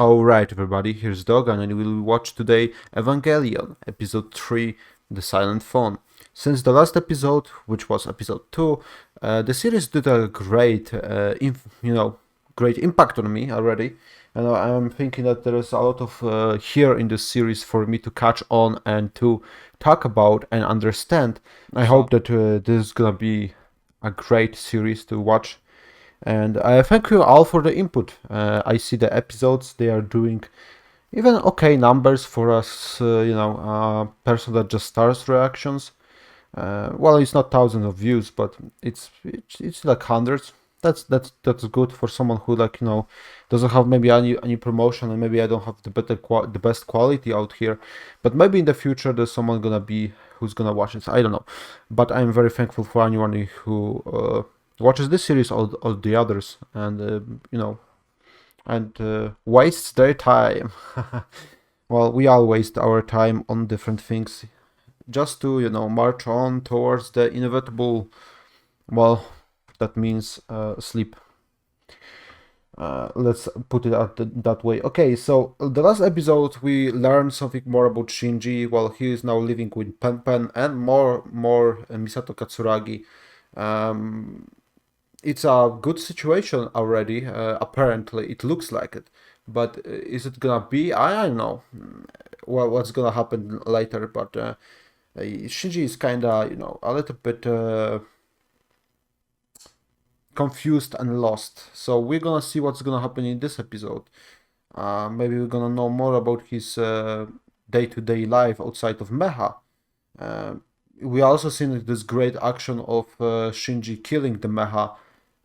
Alright everybody, here's Dogan and we will watch today Evangelion, episode 3, The Silent Phone. Since the last episode, which was episode 2, the series did a great, great impact on me already. And I'm thinking that there is a lot of here in this series for me to catch on and to talk about and understand. I hope that this is gonna be a great series to watch. And I thank you all for the input. I see the episodes, they are doing even okay numbers for us, person that just starts reactions. Well, it's not thousands of views, but it's like hundreds. That's good for someone who doesn't have maybe any promotion, and maybe I don't have the best quality out here. But maybe in the future there's someone who's gonna watch this. I don't know, but I'm very thankful for anyone who watches this series or the others, and wastes their time. Well, we all waste our time on different things just to march on towards the inevitable. Well, that means sleep. Let's put it that way. Okay, so the last episode we learned something more about Shinji. Well, he is now living with Pen and more Misato Katsuragi. It's a good situation already. Apparently, it looks like it. But is it gonna be? I don't know. Well, what's gonna happen later? But Shinji is kinda, a little bit confused and lost. So we're gonna see what's gonna happen in this episode. Maybe we're gonna know more about his day-to-day life outside of Mecha. We also seen this great action of Shinji killing the Mecha.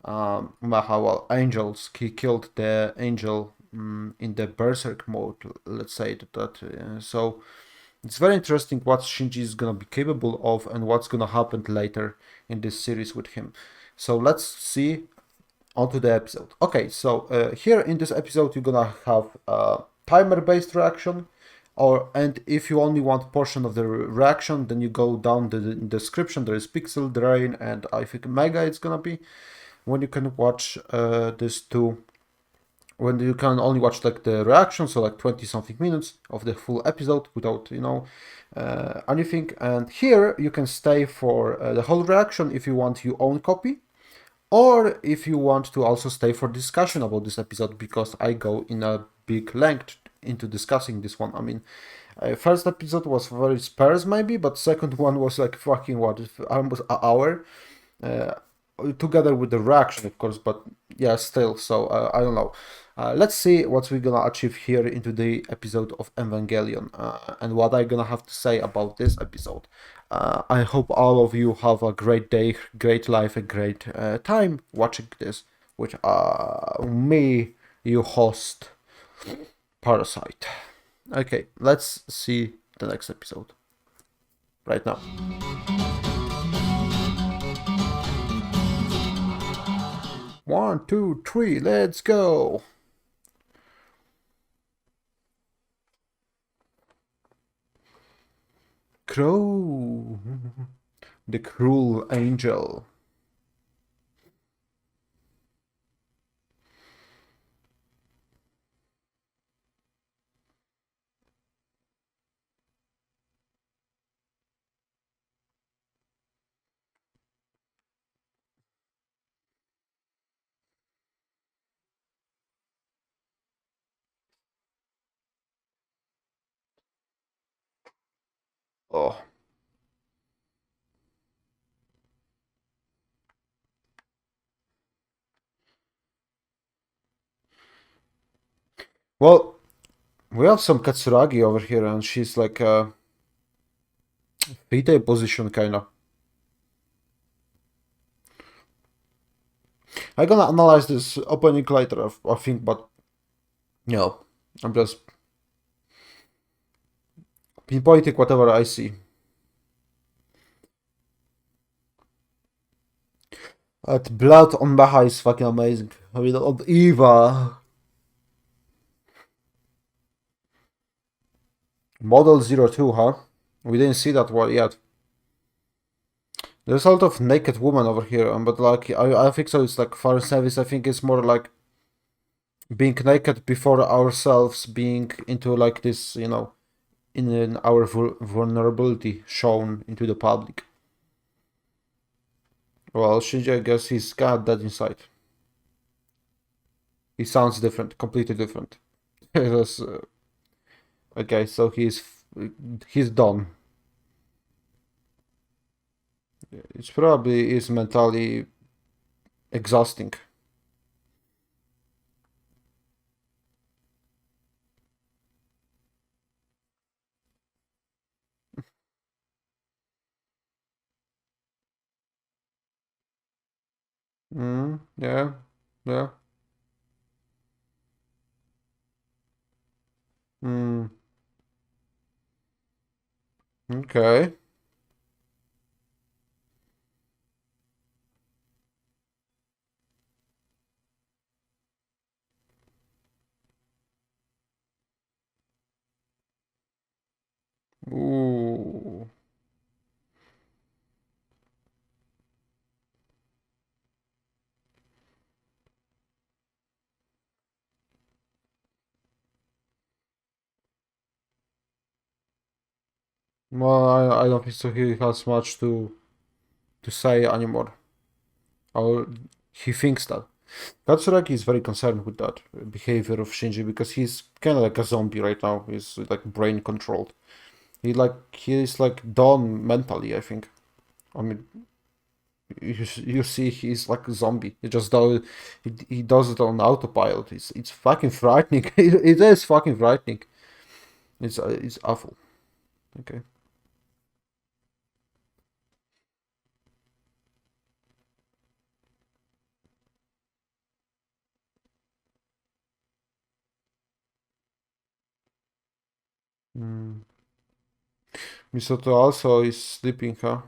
Well, angels. He killed the angel in the berserk mode. Let's say that. So it's very interesting what Shinji is gonna be capable of and what's gonna happen later in this series with him. So let's see onto the episode. Okay, so here in this episode you're gonna have a timer-based reaction, and if you only want portion of the reaction, then you go down the description. There is Pixel Drain and I think Mega it's gonna be when you can watch this too. When you can only watch like the reaction, so like 20 something minutes of the full episode without anything. And here you can stay for the whole reaction if you want your own copy, or if you want to also stay for discussion about this episode, because I go in a big length into discussing this one. I mean, first episode was very sparse maybe, but second one was like fucking almost an hour. Together with the reaction, of course, but yeah, still. So I don't know. Let's see what we're gonna achieve here into the episode of Evangelion, and what I'm gonna have to say about this episode. I hope all of you have a great day, great life, a great time watching this with me, your host, Parasite. Okay, let's see the next episode right now. One, two, three, let's go! Crow, the cruel angel. Oh. Well, we have some Katsuragi over here, and she's like a Vita position, kinda. I'm gonna analyze this opening later, I think, but no, I'm just pinpointing whatever I see. That blood on Baha is fucking amazing. I mean, on EVA. Model 02, huh? We didn't see that one yet. There's a lot of naked women over here, but like, I think so it's like foreign service. I think it's more like being naked before ourselves, being into like this, in our vulnerability shown into the public. Well, Shinji, I guess he's got that inside. He sounds different, completely different. Okay, so he's done. It probably is mentally exhausting. Yeah, yeah. Mm, okay. Ooh. Well, I don't think so. He has much to say anymore. Or he thinks that. Katsuragi is very concerned with that behavior of Shinji because he's kind of like a zombie right now. He's like brain controlled. He's like done mentally, I think. I mean, you see, he's like a zombie. He does it on autopilot. It's fucking frightening. It is fucking frightening. It's awful. Okay. Mm. Misoto also is sleeping, huh?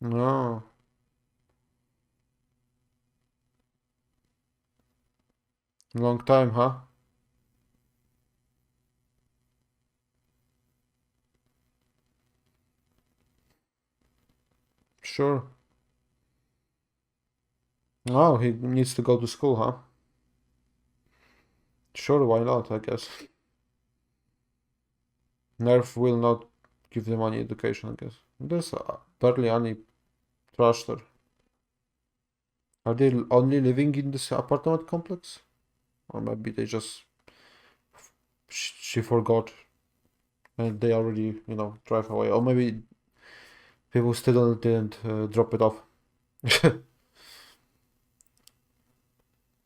No, long time, huh? Sure. Oh, he needs to go to school, huh? Sure, why not? I guess. Nerf will not give them any education, I guess. There's barely any trash there. Are they only living in this apartment complex? Or maybe they just she forgot and they already, drive away. Or maybe people still didn't drop it off.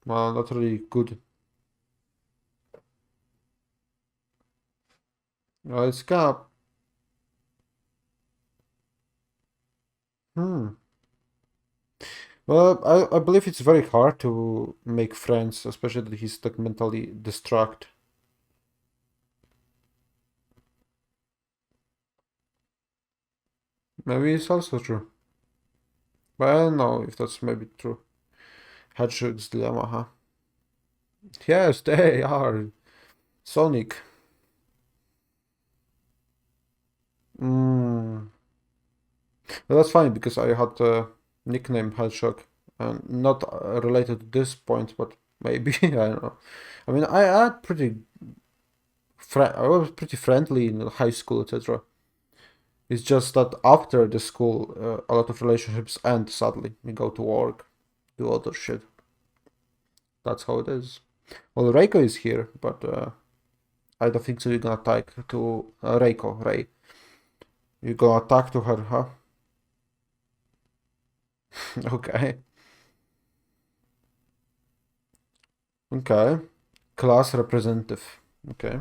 Well, not really good. It's kind of, hmm. Well, I believe it's very hard to make friends, especially that he's like mentally distracted. Maybe it's also true. But I don't know if that's maybe true. Hedgehog's dilemma, huh? Yes, they are. Sonic. Mm. Well, that's funny because I had a nickname Hedgehog, and not related to this point, but maybe I don't know. I mean, I was pretty friendly in high school, etc. It's just that after the school, a lot of relationships end. Sadly, we go to work, do other shit. That's how it is. Well, Reiko is here, but I don't think so. You're gonna attack to Reiko, Rei. You're gonna attack to her, huh? Okay. Okay. Class representative. Okay.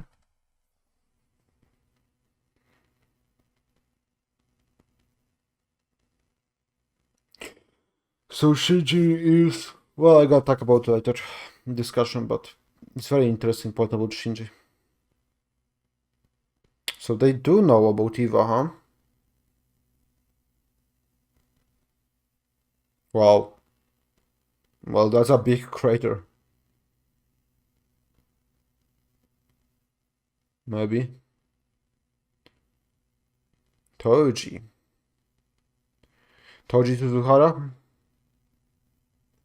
So Shiji is. Well, I gotta talk about later discussion, but it's very interesting point about Shinji. So they do know about EVA, huh? Wow. Well, that's a big crater. Maybe. Toji. Toji Suzuhara?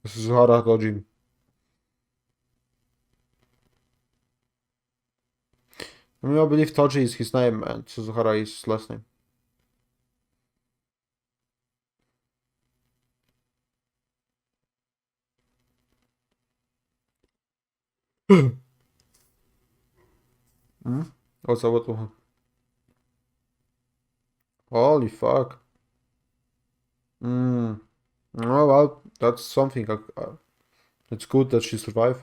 Suzuhara Dojin. I mean, I believe Toji is his name and Suzuhara is his last name. Hmm? What's up? What? Holy fuck. Hmm. Oh well, that's something. It's good that she survived.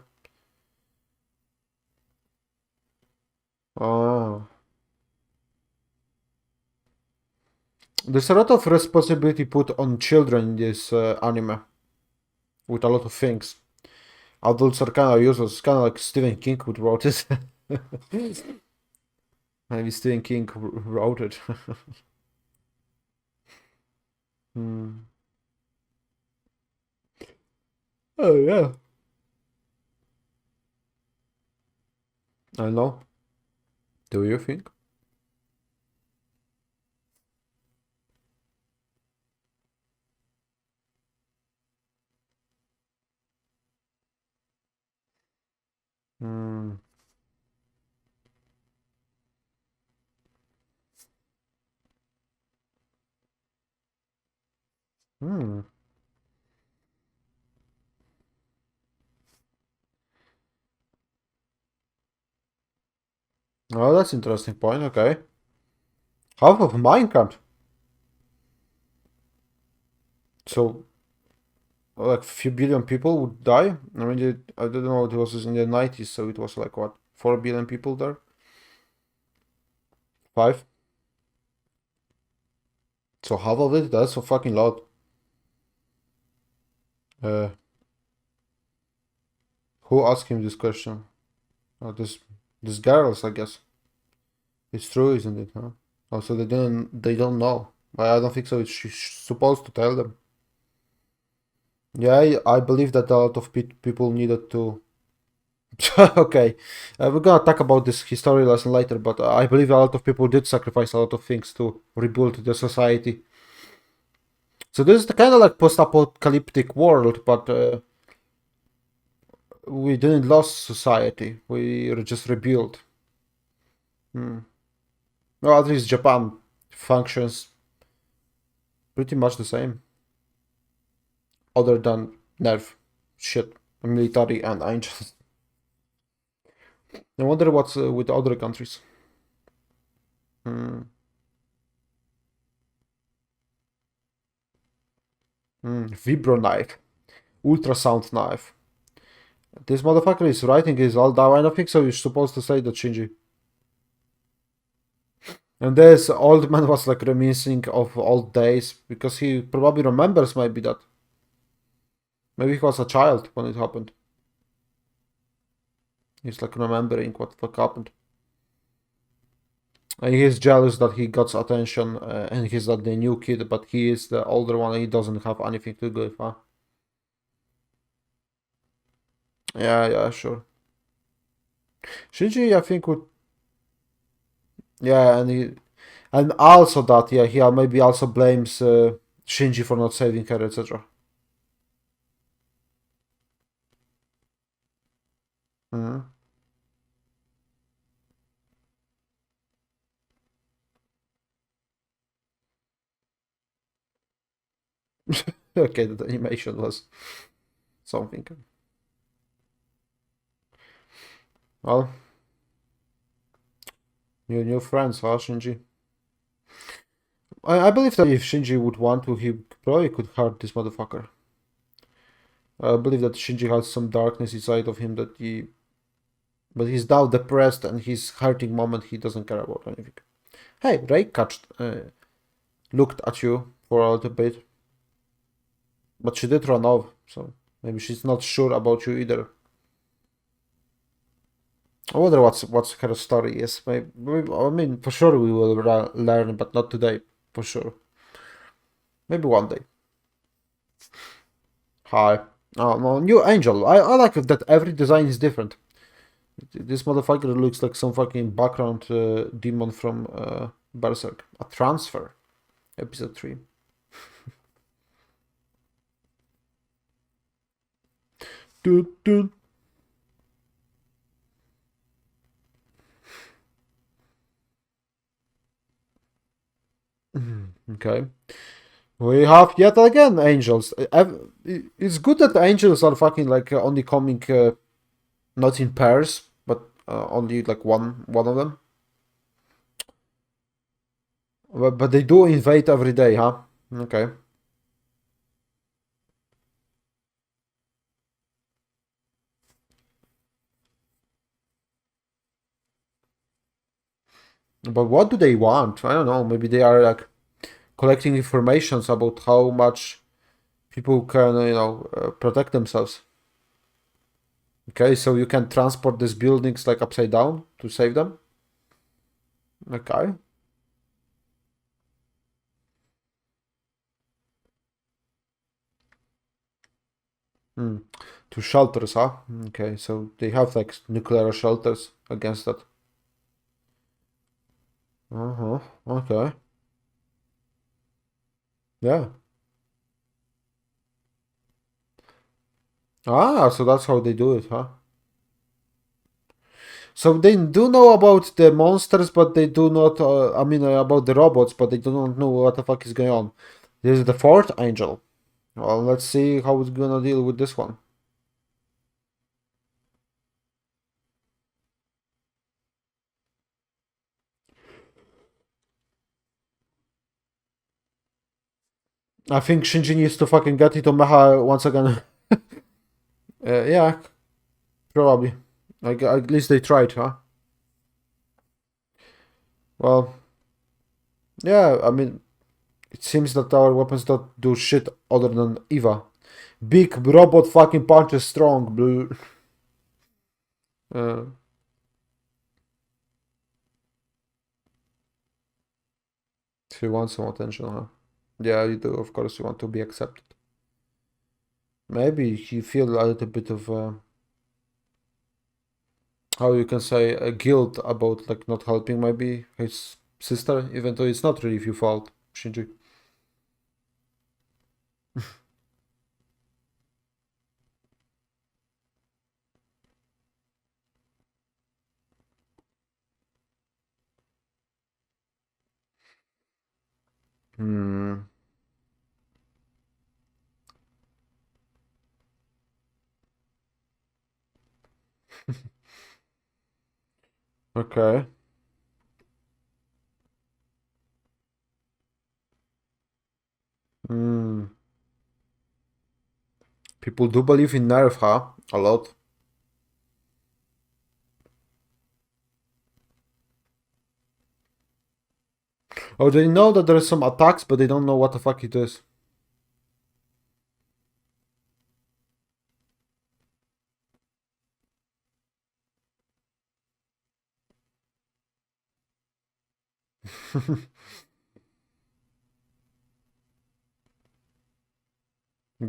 Ah. There's a lot of responsibility put on children in this anime with a lot of things. Adults are kind of useless, kind of like Stephen King would wrote it. Maybe Stephen King wrote it. Hmm. Oh yeah. I know. Do you think? Hmm. Hmm. Oh, that's interesting point. Okay. Half of Minecraft. So, like, few billion people would die. I mean, I don't know. It was in the 90s, so it was like what, 4 billion people there? Five. So half of it. That's a fucking lot. Uh, who asked him this question? This girls, I guess. It's true, isn't it? Huh? Also, they don't know. I don't think so. She's supposed to tell them. Yeah, I believe that a lot of people needed to. Okay, we're gonna talk about this history lesson later, but I believe a lot of people did sacrifice a lot of things to rebuild the society. So this is the kind of like post-apocalyptic world, but we didn't lose society. We just rebuilt. Hmm. Well, at least Japan functions pretty much the same, other than nerf, shit, military and angels. I wonder what's with other countries. Hmm. Vibro knife, ultrasound knife. This motherfucker is writing his all down. I don't think so. You're supposed to say that, Shinji. And this old man was like reminiscing of old days because he probably remembers maybe that. Maybe he was a child when it happened. He's like remembering what the fuck happened. And he's jealous that he got attention and he's not the new kid, but he is the older one and he doesn't have anything to do with, huh? Yeah, yeah, sure. Shinji, I think would, yeah, and also that, yeah, he maybe also blames Shinji for not saving her, etc. Mhm. Okay, the animation was something. Well, new friends, huh, Shinji? I believe that if Shinji would want to, he probably could hurt this motherfucker. I believe that Shinji has some darkness inside of him that he, but he's now depressed and his hurting moment. He doesn't care about anything. Hey, Ray catched, looked at you for a little bit, but she did run off. So maybe she's not sure about you either. I wonder what's her story is. Maybe I mean, for sure we will learn, but not today, for sure. Maybe one day. Hi. Oh, no, new angel. I like that every design is different. This motherfucker looks like some fucking background demon from Berserk. A transfer. Episode 3. Dun, dun. Okay. We have yet again angels. It's good that the angels are fucking like only coming not in pairs, but only like one of them. But they do invade every day, huh? Okay. But what do they want? I don't know. Maybe they are like collecting informations about how much people can, protect themselves. Okay, so you can transport these buildings like upside down to save them. Okay. Hmm. To shelters, huh? Okay, so they have like nuclear shelters against that. Uh-huh. Okay. Yeah. Ah, so that's how they do it, huh? So they do know about the monsters, but they do not. About the robots, but they do not know what the fuck is going on. This is the fourth angel. Well, let's see how it's gonna deal with this one. I think Shinji needs to fucking get into Mecha once again. Yeah, probably. Like, at least they tried, huh? Well, yeah. I mean, it seems that our weapons don't do shit other than EVA. Big robot fucking punches strong. Blue. Uh, if you want some attention, huh? Yeah, you do. Of course, you want to be accepted. Maybe you feel a little bit of how you can say guilt about like not helping maybe his sister, even though it's not really your fault, Shinji. Hmm. Okay. Hmm. People do believe in nerve, huh? A lot. Oh, they know that there are some attacks, but they don't know what the fuck it is.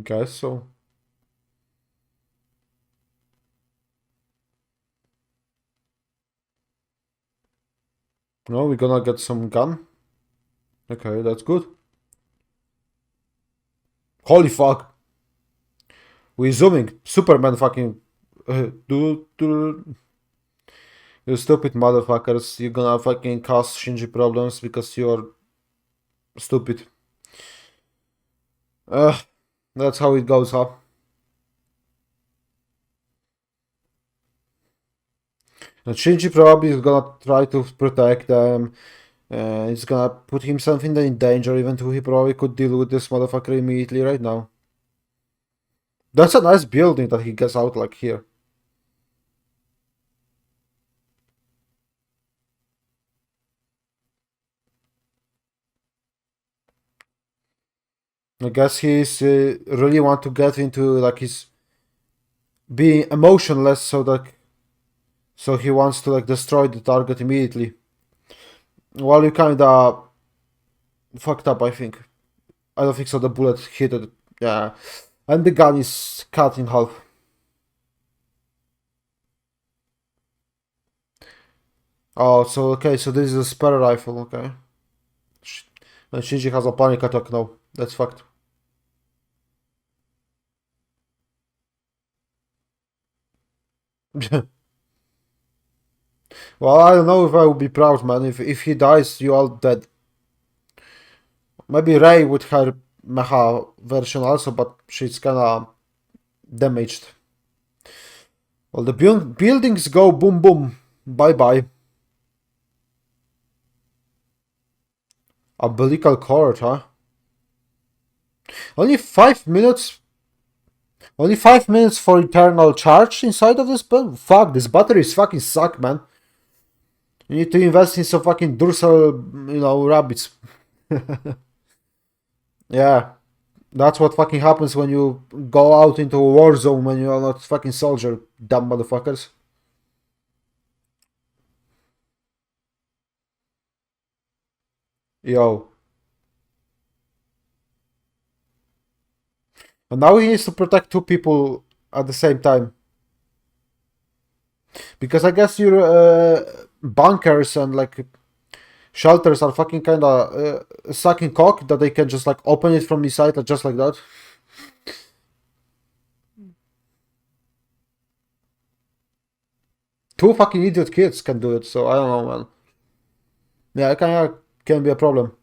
Guess so. No, we're gonna get some gun. Okay, that's good. Holy fuck. We're zooming. Superman fucking. You stupid motherfuckers. You're gonna fucking cause Shinji problems because you're stupid. Uh, that's how it goes, huh? And Shinji probably is gonna try to protect them. He's gonna put himself in danger, even though he probably could deal with this motherfucker immediately right now. That's a nice building that he gets out like here. I guess he's really want to get into like his being emotionless, so he wants to like destroy the target immediately. Well, you kinda fucked up, I think. I don't think so. The bullet hit it. Yeah, and the gun is cut in half. Oh, so okay, so this is a spare rifle. Okay, and Shinji has a panic attack now. That's fact. Well, I don't know if I would be proud, man. If he dies, you all dead. Maybe Ray with her mecha version also, but she's kinda damaged. Well, the buildings go boom boom. Bye bye. Umbilical cord, huh? Only 5 minutes. Only 5 minutes for eternal charge inside of this. But fuck, this batteries fucking suck, man. You need to invest in some fucking Duracell, rabbits. Yeah, that's what fucking happens when you go out into a war zone when you are not fucking soldier, dumb motherfuckers. Yo. And now he needs to protect two people at the same time. Because I guess your bunkers and like shelters are fucking kinda sucking cock that they can just like open it from inside just like that. Two fucking idiot kids can do it, so I don't know, man. Yeah, it can be a problem.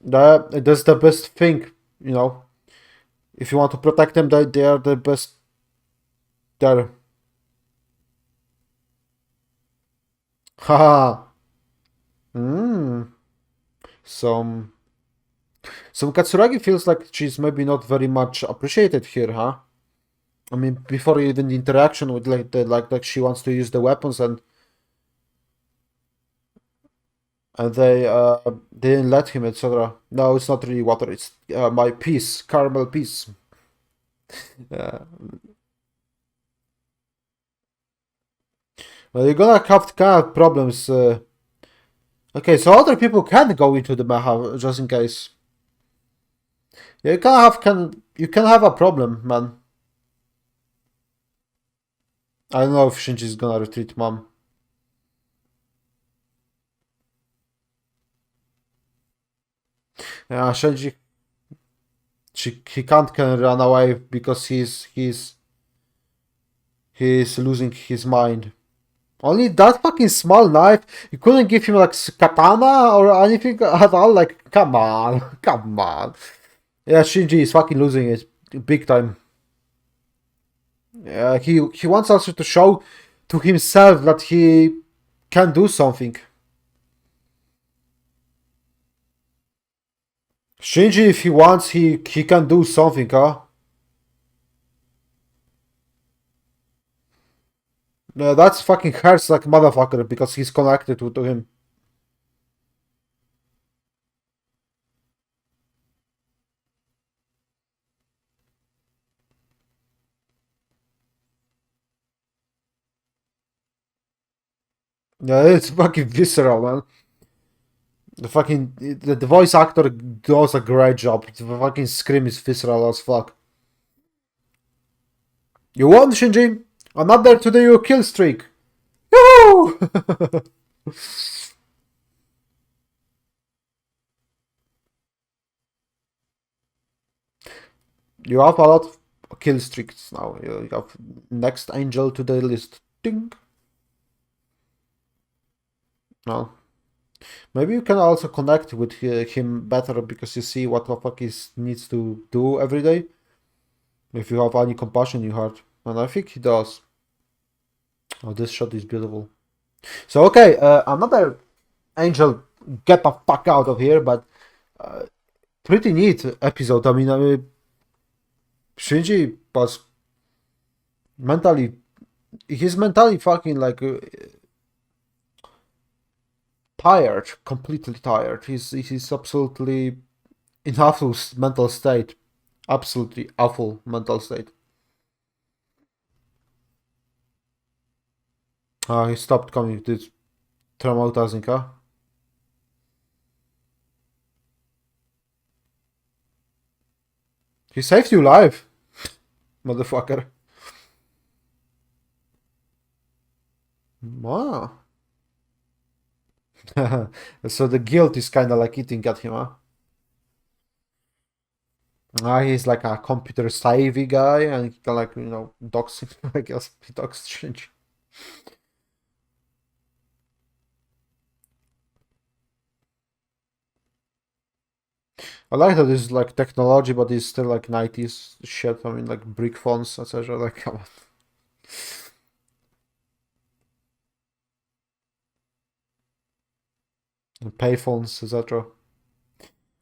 That's the best thing, you know. If you want to protect them, they are the best there. Haha. Hmm. Some some Katsuragi feels like she's maybe not very much appreciated here, huh? I mean, before even the interaction with like she wants to use the weapons and they didn't let him, etc. No, it's not really water. It's my piece, caramel piece. Yeah. Well, you're gonna have kind of problems. Okay, so other people can go into the Maha just in case. Yeah, you can have a problem, man. I don't know if Shinji's gonna retreat, mom. Yeah, Shinji, he can't can run away because he's losing his mind. Only that fucking small knife. You couldn't give him like katana or anything at all. Like, come on, come on. Yeah, Shinji is fucking losing it big time. Yeah, he wants also to show to himself that he can do something. Shinji, if he wants, he can do something, huh? Yeah, that's fucking hurts like motherfucker because he's connected to him. Yeah, it's fucking visceral, man. The voice actor does a great job. The fucking scream is visceral as fuck. You won, Shinji. Another today your kill streak. Yoo! You have a lot of kill streaks now. You have next angel to the list. Ding. No. Maybe you can also connect with him better because you see what the fuck he needs to do every day. If you have any compassion in your heart. And I think he does. Oh, this shot is beautiful. So, okay, another angel get the fuck out of here, but pretty neat episode. I mean, Shinji was mentally, he's mentally fucking like tired, completely tired. He's absolutely in awful mental state, absolutely awful mental state. He stopped coming to traumatizing, huh? He saved your life, motherfucker. Wow. So the guilt is kind of like eating at him, huh? He's like a computer savvy guy, and he can like dox him. I guess he doxed Shinji. I like that this is like technology, but it's still like 90s shit. I mean, like brick phones, etc. Like, come on. And payphones, etc.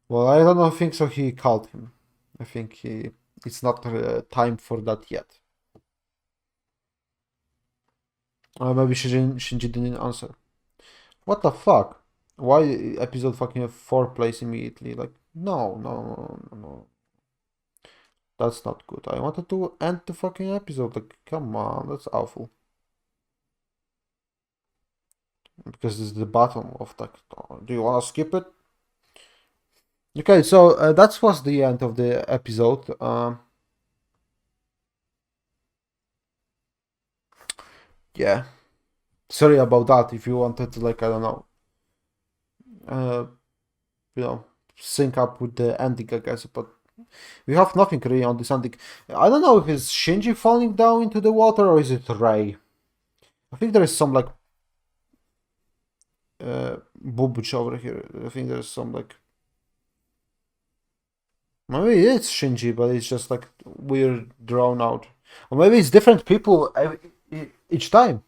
Well, I don't think so. He called him. I think it's not time for that yet. Maybe Shinji didn't answer. What the fuck? Why episode fucking 4 plays immediately? Like, no, no, no, no, no. That's not good. I wanted to end the fucking episode. Like, come on, that's awful. Because this is the bottom of that. Do you want to skip it? Okay, so that was the end of the episode. Yeah, sorry about that. If you wanted to, like, I don't know, uh, you know, sync up with the ending, I guess, but we have nothing really on this ending. I don't know if it's Shinji falling down into the water or is it Rei. I think there is some like boobage over here. I think there's some like maybe it's Shinji, but it's just like weird drawn out, or maybe it's different people each time.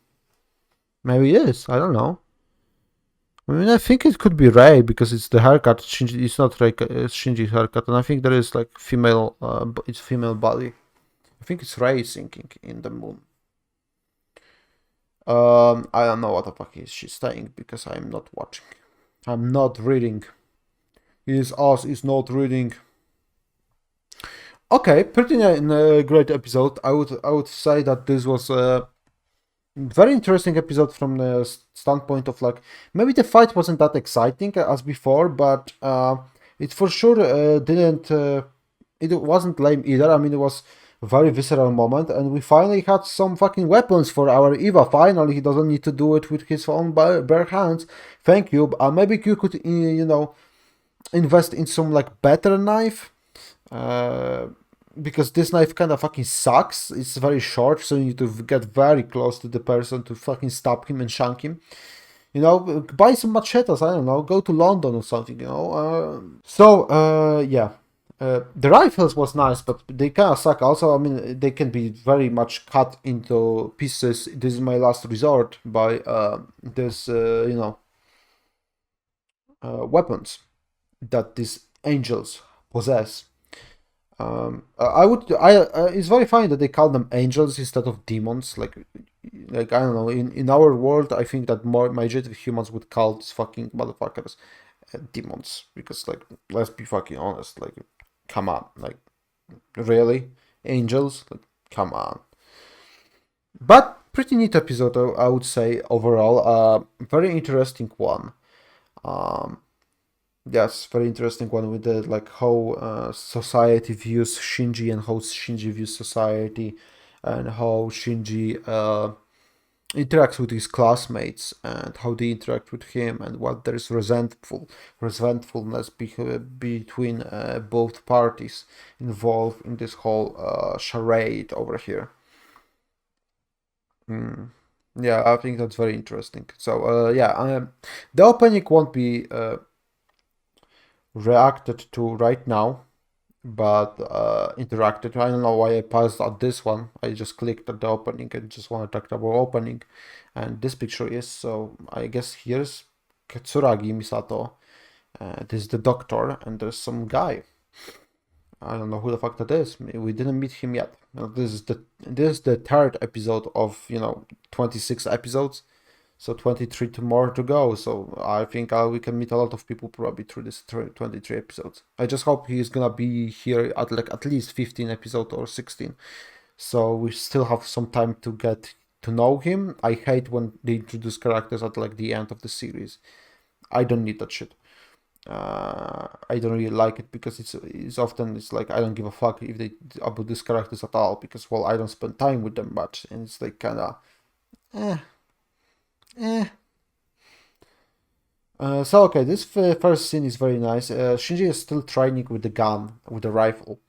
Maybe it is. I don't know. I mean, I think it could be Rei because it's the haircut. Shinji, it's not Rei, it's Shinji's haircut, and I think there is like female. It's female body. I think it's Rei sinking in the moon. I don't know what the fuck is she saying because I'm not watching. I'm not reading. His ass is not reading. Okay, pretty great episode. I would say that this was a very interesting episode from the standpoint of like maybe the fight wasn't that exciting as before, but it for sure didn't. It wasn't lame either. I mean, it was a very visceral moment, and we finally had some fucking weapons for our Eva. Finally, he doesn't need to do it with his own bare hands. Thank you. Maybe you could, invest in some like better knife. Because this knife kind of fucking sucks. It's very short, so you need to get very close to the person to fucking stab him and shank him. Buy some machetes, I don't know, go to London or something, yeah. The rifles was nice, but they kind of suck also. I mean, they can be very much cut into pieces. This is my last resort by this, weapons that these angels possess. It's very funny that they call them angels instead of demons. Like I don't know. In our world, I think that more majority of humans would call these fucking motherfuckers demons because, like, let's be fucking honest. Like, come on, like, really, angels? Like, come on. But pretty neat episode, I would say overall. Very interesting one. Um, Yes, very interesting one with the like how society views Shinji and how Shinji views society, and how Shinji interacts with his classmates and how they interact with him, and what there is resentfulness between both parties involved in this whole charade over here. Mm. Yeah, I think that's very interesting. So the opening won't be reacted to right now, but interacted. I don't know why I paused at this one. I just clicked at the opening and just want to talk about opening, and this picture is, so I guess here's Katsuragi Misato. This is the doctor, and there's some guy. I don't know who the fuck that is. We didn't meet him yet. This is the third episode of 26 episodes. So 23 more to go. So I think we can meet a lot of people probably through this 23 episodes. I just hope he's gonna be here at least 15 episodes or 16. So we still have some time to get to know him. I hate when they introduce characters at like the end of the series. I don't need that shit. I don't really like it because it's often it's like I don't give a fuck if they about these characters at all because, well, I don't spend time with them much, and it's like kind of eh. So okay, this first scene is very nice. Shinji is still training with the gun, with the rifle,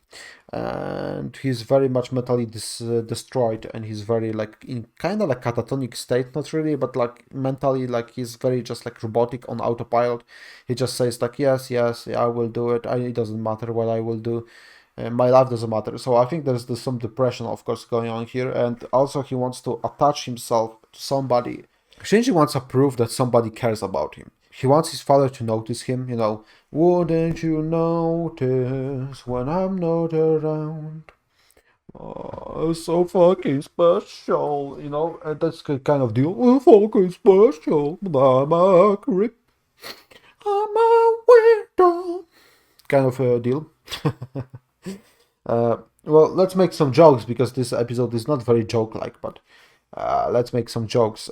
and he's very much mentally destroyed, and he's very like in kind of like catatonic state, not really, but like mentally, like he's very just like robotic on autopilot. He just says like yes, yes, yeah, I will do it. It doesn't matter what I will do. My life doesn't matter. So I think there's some depression, of course, going on here, and also he wants to attach himself to somebody. Shinji wants a proof that somebody cares about him. He wants his father to notice him, you know, wouldn't you notice when I'm not around? Oh, so fucking special, you know, and that's the kind of deal. Oh, fucking special, but I'm a creep, I'm a weirdo, kind of a deal. Well, let's make some jokes because this episode is not very joke-like, but let's make some jokes.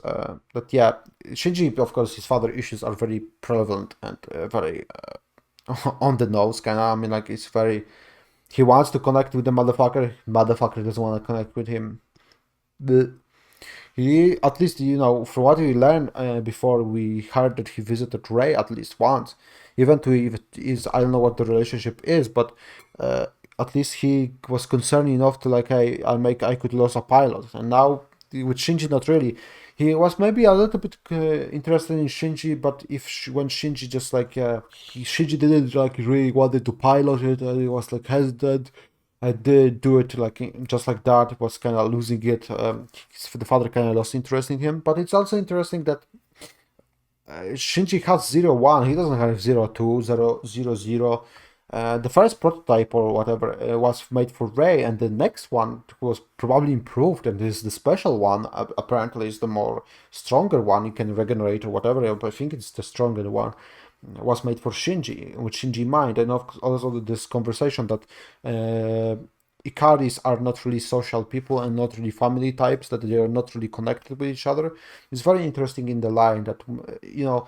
But yeah, Shinji, of course, his father issues are very prevalent and very on the nose, kind of. I mean, like, it's very. He wants to connect with the motherfucker. Motherfucker doesn't want to connect with him. The he, at least, you know, from what we learned before, we heard that he visited Ray at least once. Even to if it is, I don't know what the relationship is, but at least he was concerned enough to like, hey, I could lose a pilot, and now with Shinji, not really. He was maybe a little bit interested in Shinji, but when Shinji just like Shinji didn't like really wanted to pilot it, and he was like hesitant. I did do it like just like that. It was kind of losing it. The father kind of lost interest in him. But it's also interesting that Shinji has 01. He doesn't have 02, 000. The first prototype or whatever was made for Ray, and the next one was probably improved, and this is the special one. Apparently, is the more stronger one. You can regenerate or whatever. But I think it's the stronger one. Was made for Shinji, with Shinji in mind, and also this conversation that Ikaris are not really social people and not really family types, that they are not really connected with each other. It's very interesting in the line that, you know,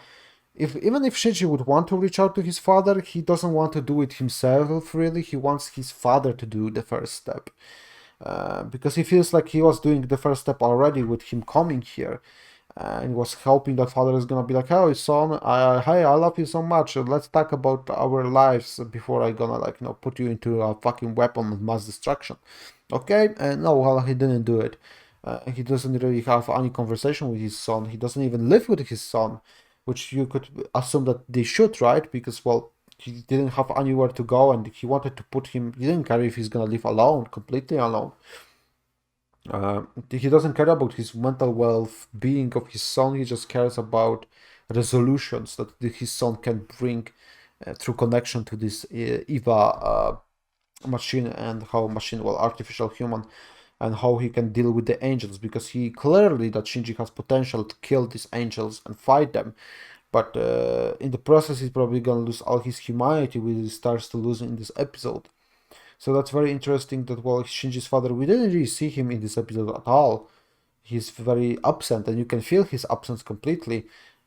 even if Shinji would want to reach out to his father, he doesn't want to do it himself, really. He wants his father to do the first step. Because he feels like he was doing the first step already with him coming here. And was hoping that father is gonna be like, oh son, hey, I love you so much. Let's talk about our lives before I gonna like, you know, put you into a fucking weapon of mass destruction. Okay, and no, well, he didn't do it. He doesn't really have any conversation with his son. He doesn't even live with his son, which you could assume that they should, right? Because well, he didn't have anywhere to go, and he wanted to put him. He didn't care if he's gonna live alone, completely alone. He doesn't care about his mental well-being of his son. He just cares about resolutions that his son can bring through connection to this EVA machine, and how machine, well, artificial human, and how he can deal with the angels, because he clearly that Shinji has potential to kill these angels and fight them, but in the process he's probably gonna lose all his humanity, which he starts to lose in this episode. So that's very interesting that, well, Shinji's father, we didn't really see him in this episode at all. He's very absent, and you can feel his absence completely.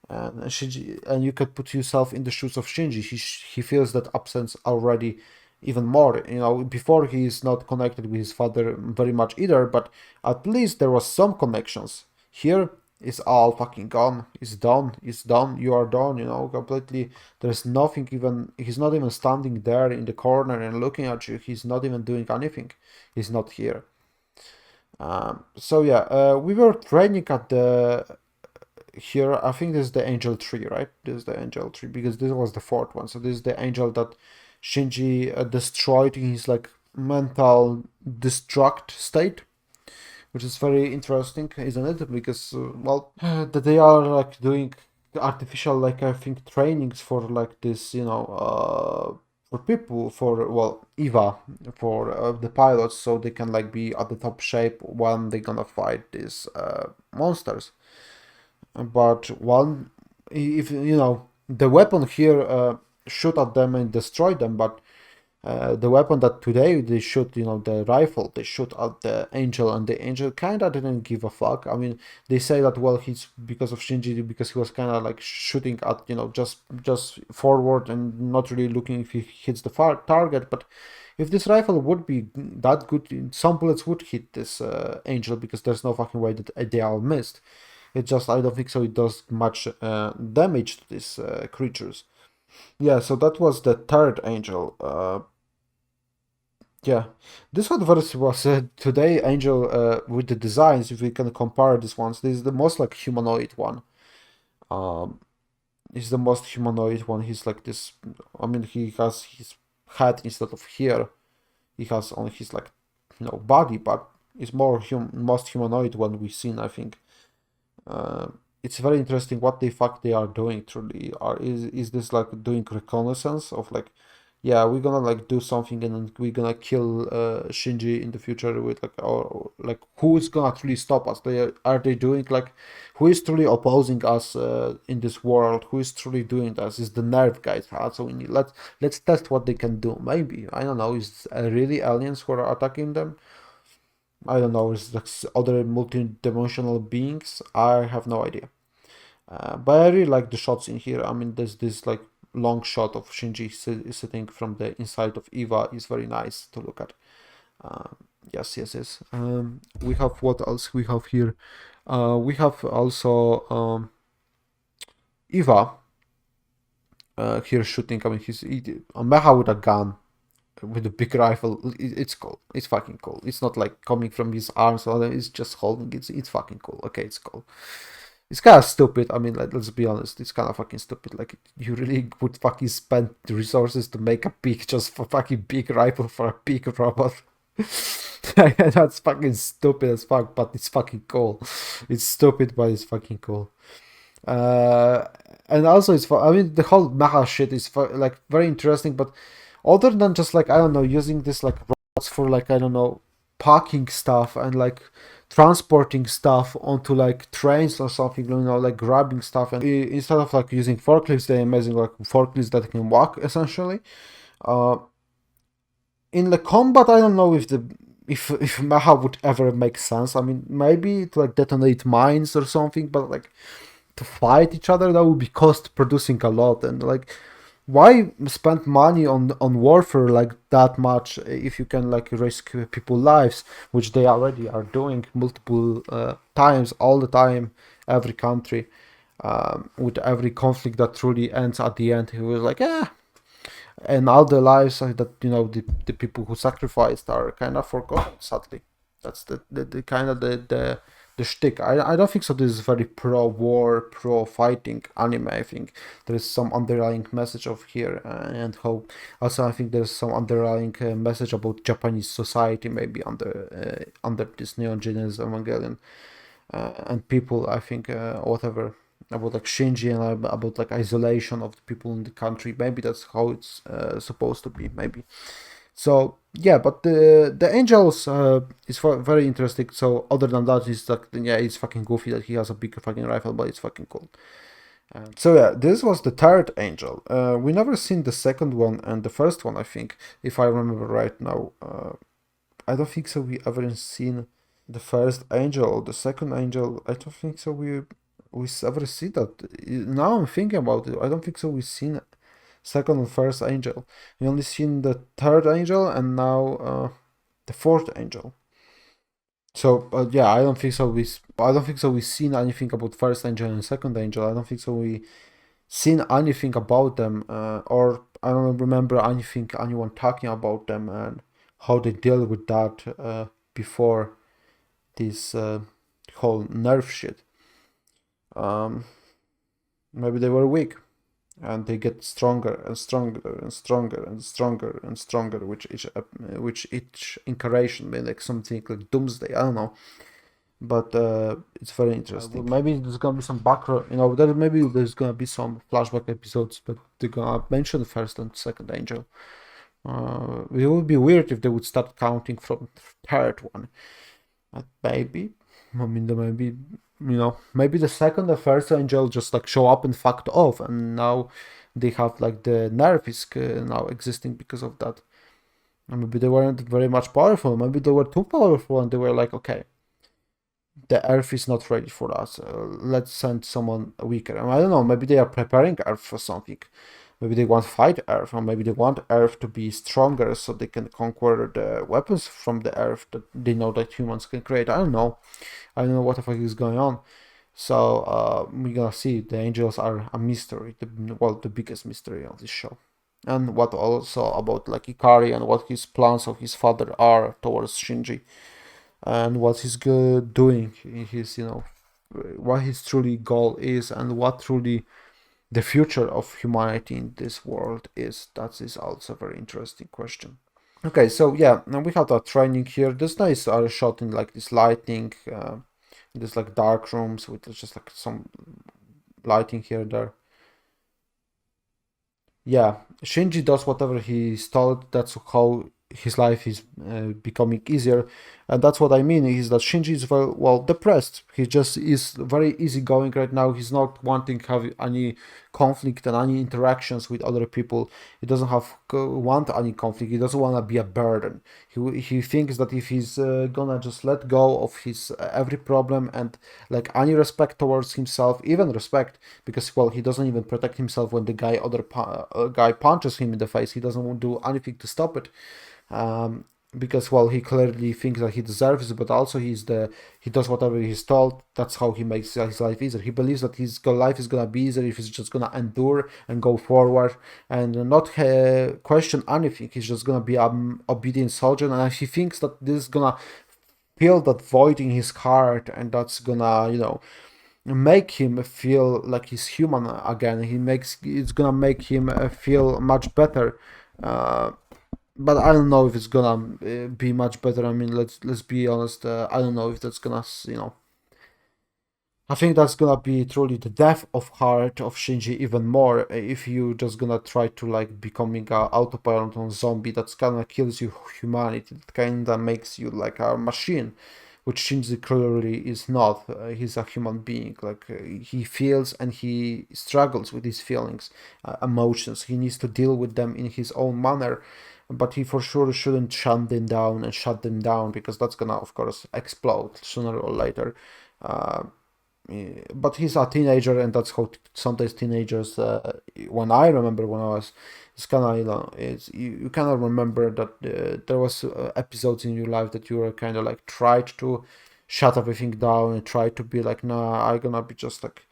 And Shinji, and you could put yourself in the shoes of Shinji. He feels that absence already even more. You know, before he is not connected with his father very much either, but at least there was some connections. Here, it's all fucking gone. It's done. It's done. You are done, you know, completely. There's nothing even. He's not even standing there in the corner and looking at you. He's not even doing anything. He's not here. So yeah, we were training at the. Here, I think this is the angel tree, right? This is the angel tree because this was the fourth one. So this is the angel that Shinji destroyed in his like mental destruct state, which is very interesting, isn't it? Because well, that they are like doing artificial, like I think, trainings for like this, you know, for people, for well, EVA, for the pilots, so they can like be at the top shape when they're gonna fight these monsters. But one, if you know, the weapon here shoot at them and destroy them, but the weapon that today they shoot, you know, the rifle, they shoot at the angel, and the angel kinda didn't give a fuck. I mean, they say that, well, he's because of Shinji, because he was kind of like shooting at, you know, just forward and not really looking if he hits the target. But if this rifle would be that good, some bullets would hit this angel, because there's no fucking way that they all missed. It just, I don't think so it does much damage to these creatures. Yeah, so that was the third angel. Yeah, this one verse was today angel with the designs. If we can compare these ones, this is the most like humanoid one. Um, he's the most humanoid one. He's like this. I mean, he has his head instead of hair. He has on his like, body, but it's most humanoid one we've seen, I think. Uh, it's very interesting what the fuck they are doing truly. Is this like doing reconnaissance of like, yeah, we're gonna like do something and then we're gonna kill Shinji in the future with like, or like who is gonna truly stop us? Are they doing like, who is truly opposing us in this world? Who is truly doing this? Is the nerve guys? So we need, let's test what they can do. Maybe, I don't know. Is really aliens who are attacking them? I don't know. Is like other multi-dimensional beings? I have no idea. But I really like the shots in here. I mean, there's this like long shot of Shinji sitting from the inside of EVA is very nice to look at. Yes. We have what else we have here? We have also EVA here shooting. I mean, he's a mecha with a gun, with a big rifle. It's cool. It's fucking cool. It's not like coming from his arms, or it's just holding. It's fucking cool. Okay, it's cool. It's kind of stupid. I mean, like, let's be honest. It's kind of fucking stupid. Like, you really would fucking spend the resources to make a pig just for fucking big rifle for a pig robot. That's fucking stupid as fuck, but it's fucking cool. It's stupid, but it's fucking cool. And also, I mean, the whole mecha shit is like very interesting, but other than just like, I don't know, using this like robots for like, I don't know, packing stuff and like transporting stuff onto like trains or something, like grabbing stuff, and instead of like using forklifts, they're using like forklifts that can walk essentially. In the combat, I don't know if mecha would ever make sense. I mean, maybe to like detonate mines or something, but like to fight each other, that would be cost producing a lot, and like, why spend money on warfare like that much if you can like risk people's lives, which they already are doing multiple times, all the time, every country, with every conflict that truly ends at the end. He was like, and all the lives that the people who sacrificed are kind of forgotten. Sadly, that's the kind of the shtick. I don't think so. This is very pro-war, pro-fighting anime. I think there is some underlying message of here, and how also I think there's some underlying message about Japanese society, maybe under this Neon Genesis Evangelion, and people. I think whatever about like Shinji and about like isolation of the people in the country. Maybe that's how it's supposed to be. Maybe. So yeah, but the angels is very interesting. So other than that, it's like, yeah, it's fucking goofy that he has a big fucking rifle, but it's fucking cool. So yeah, this was the third angel. We never seen the second one and the first one, I think, if I remember right now. I don't think so. We ever seen the first angel or the second angel. I don't think so. We ever see that. Now I'm thinking about it. I don't think so. We've seen second and first angel. We only seen the third angel and now the fourth angel. So yeah, I don't think so. We've seen anything about first angel and second angel. I don't think so. We seen anything about them, or I don't remember anyone talking about them and how they deal with that before this whole nerf shit. Maybe they were weak, and they get stronger and stronger and stronger and stronger and stronger, which each incarnation, maybe like something like Doomsday. I don't know, but it's very interesting. Maybe there's gonna be some background, maybe there's gonna be some flashback episodes, but they're gonna mention the first and second angel. It would be weird if they would start counting from the third one. But maybe, I mean, maybe, maybe the second and first angel just like show up and fucked off, and now they have like the nerf is now existing because of that. And maybe they weren't very much powerful. Maybe they were too powerful, and they were like, okay, the Earth is not ready for us. Let's send someone weaker. I don't know. Maybe they are preparing Earth for something. Maybe they want to fight Earth, or maybe they want Earth to be stronger so they can conquer the weapons from the Earth that they know that humans can create. I don't know what the fuck is going on. So we're gonna see the angels are a mystery, the biggest mystery of this show. And what also about like Ikari and what his plans of his father are towards Shinji, and what he's doing in his, what his truly goal is, and what truly the future of humanity in this world is. That is also a very interesting question. Okay, so yeah, now we have that training here. This nice are shot in like this lighting, this like dark rooms with just like some lighting here and there. Yeah, Shinji does whatever he's told. That's how his life is becoming easier, and that's what I mean is that Shinji is very well depressed. He just is very easygoing right now. He's not wanting to have any conflict and any interactions with other people. He doesn't want any conflict. He doesn't want to be a burden. He thinks that if he's gonna just let go of his every problem and like any respect towards himself, even respect, because well he doesn't even protect himself when the guy punches him in the face. He doesn't do anything to stop it. Because well he clearly thinks that he deserves it, but also he does whatever he's told. That's how he makes his life easier. He believes that his life is gonna be easier if he's just gonna endure and go forward and not question anything. He's just gonna be an obedient soldier, and he thinks that this is gonna fill that void in his heart, and that's gonna make him feel like he's human again. It's gonna make him feel much better. But I don't know if it's gonna be much better. I mean, let's be honest. I don't know if that's gonna, I think that's gonna be truly the death of heart of Shinji even more. If you just gonna try to like becoming a autopilot on zombie, that's kinda kills you humanity. It kinda makes you like a machine, which Shinji clearly is not. He's a human being. Like he feels and he struggles with his feelings, emotions. He needs to deal with them in his own manner, but he for sure shouldn't shut them down because that's gonna, of course, explode sooner or later. But he's a teenager, and that's how sometimes teenagers. When I remember when I was, it's kind of you kind of remember that there was episodes in your life that you were kind of like tried to shut everything down and try to be like, nah, I'm gonna be just like